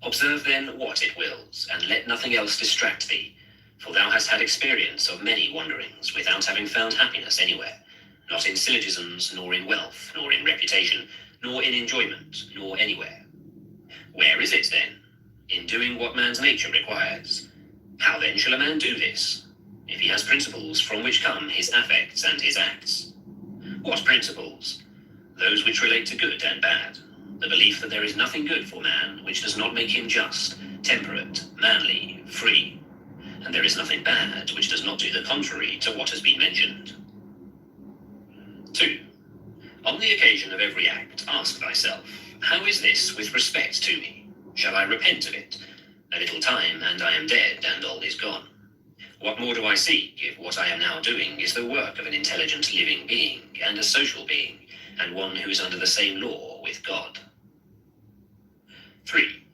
Observe then what it wills, and let nothing else distract thee, for thou hast had experience of many wanderings without having found happiness anywhere, not in syllogisms, nor in wealth, nor in reputation, nor in enjoyment, nor anywhere. Where is it then? In doing what man's nature requires. How then shall a man do this, if he has principles from which come his affects and his acts? What principles? Those which relate to good and bad, the belief that there is nothing good for man which does not make him just, temperate, manly, free, and there is nothing bad which does not do the contrary to what has been mentioned. 2. On the occasion of every act, ask thyself, how is this with respect to me? Shall I repent of it? A little time, and I am dead, and all is gone. What more do I seek, if what I am now doing is the work of an intelligent living being, and a social being, and one who is under the same law with God? 3.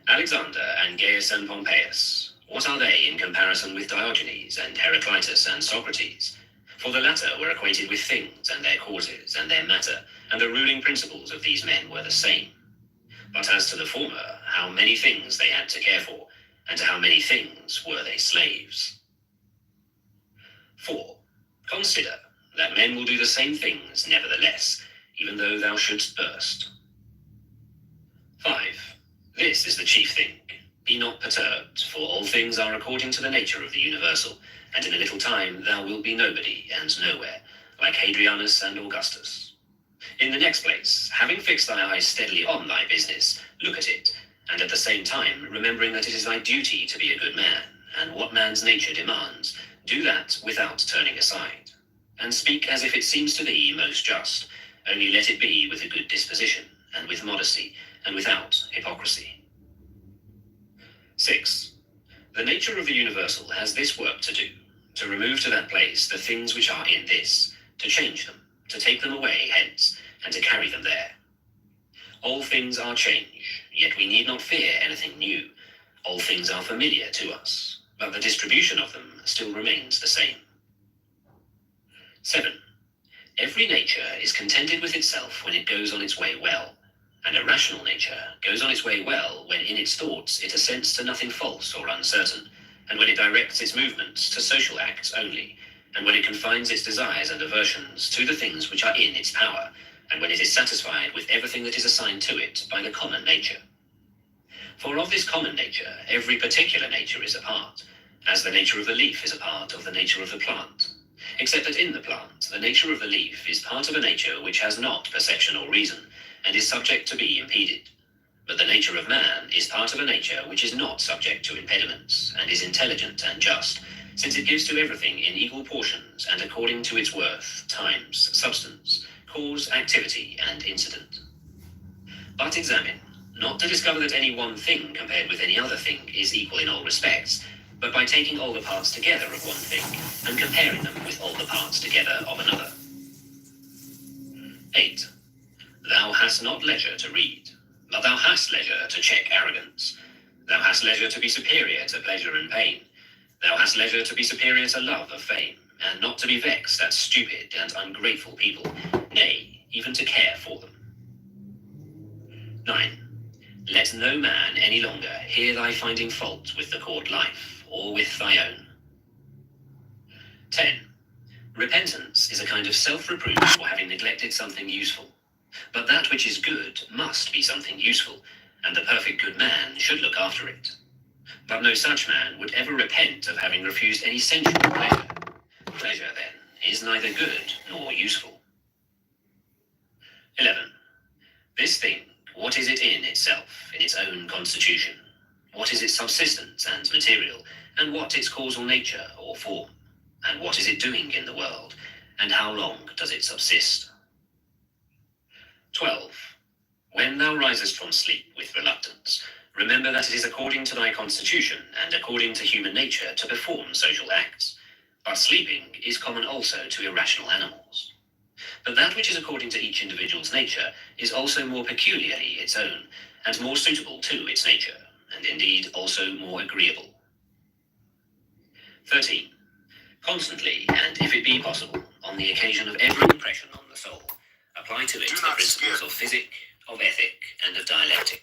Alexander and Gaius and Pompeius, what are they in comparison with Diogenes and Heraclitus and Socrates? For the latter were acquainted with things and their causes and their matter, and the ruling principles of these men were the same. But as to the former, how many things they had to care for, and to how many things were they slaves? 4. Consider that men will do the same things nevertheless, even though thou shouldst burst. 5. This is the chief thing. Be not perturbed, for all things are according to the nature of the universal, and in a little time thou wilt be nobody and nowhere, like Hadrianus and Augustus. In the next place, having fixed thy eyes steadily on thy business, look at it, and at the same time remembering that it is thy duty to be a good man, and what man's nature demands, do that without turning aside, and speak as if it seems to thee most just, only let it be with a good disposition, and with modesty, and without hypocrisy. 6. The nature of the universal has this work to do, to remove to that place the things which are in this, to change them, to take them away hence, and to carry them there. All things are change, yet we need not fear anything new. All things are familiar to us, but the distribution of them still remains the same. 7. Every nature is contented with itself when it goes on its way well, and a rational nature goes on its way well when in its thoughts it assents to nothing false or uncertain, and when it directs its movements to social acts only, and when it confines its desires and aversions to the things which are in its power, and when it is satisfied with everything that is assigned to it by the common nature. For of this common nature, every particular nature is a part, as the nature of the leaf is a part of the nature of the plant, except that in the plant, the nature of the leaf is part of a nature which has not perception or reason, and is subject to be impeded. But the nature of man is part of a nature which is not subject to impediments, and is intelligent and just, since it gives to everything in equal portions and according to its worth, times, substance, cause, activity, and incident. But examine, not to discover that any one thing compared with any other thing is equal in all respects, but by taking all the parts together of one thing, and comparing them with all the parts together of another. 8. Thou hast not leisure to read, but thou hast leisure to check arrogance. Thou hast leisure to be superior to pleasure and pain. Thou hast leisure to be superior to love of fame, and not to be vexed at stupid and ungrateful people, nay, even to care for them. 9. Let no man any longer hear thy finding fault with the court life, or with thy own. 10. Repentance is a kind of self-reproof for having neglected something useful. But that which is good must be something useful, and the perfect good man should look after it. But no such man would ever repent of having refused any sensual pleasure. Pleasure, then, is neither good nor useful. 11. This thing, what is it in itself, in its own constitution? What is its subsistence and material, and what its causal nature or form? And what is it doing in the world, and how long does it subsist? 12. When thou risest from sleep with reluctance, remember that it is according to thy constitution and according to human nature to perform social acts. But sleeping is common also to irrational animals. But that which is according to each individual's nature is also more peculiarly its own, and more suitable to its nature, and indeed also more agreeable. 13. Constantly, and if it be possible, on the occasion of every impression on the soul, apply to it the principles of physic, of ethic, and of dialectic.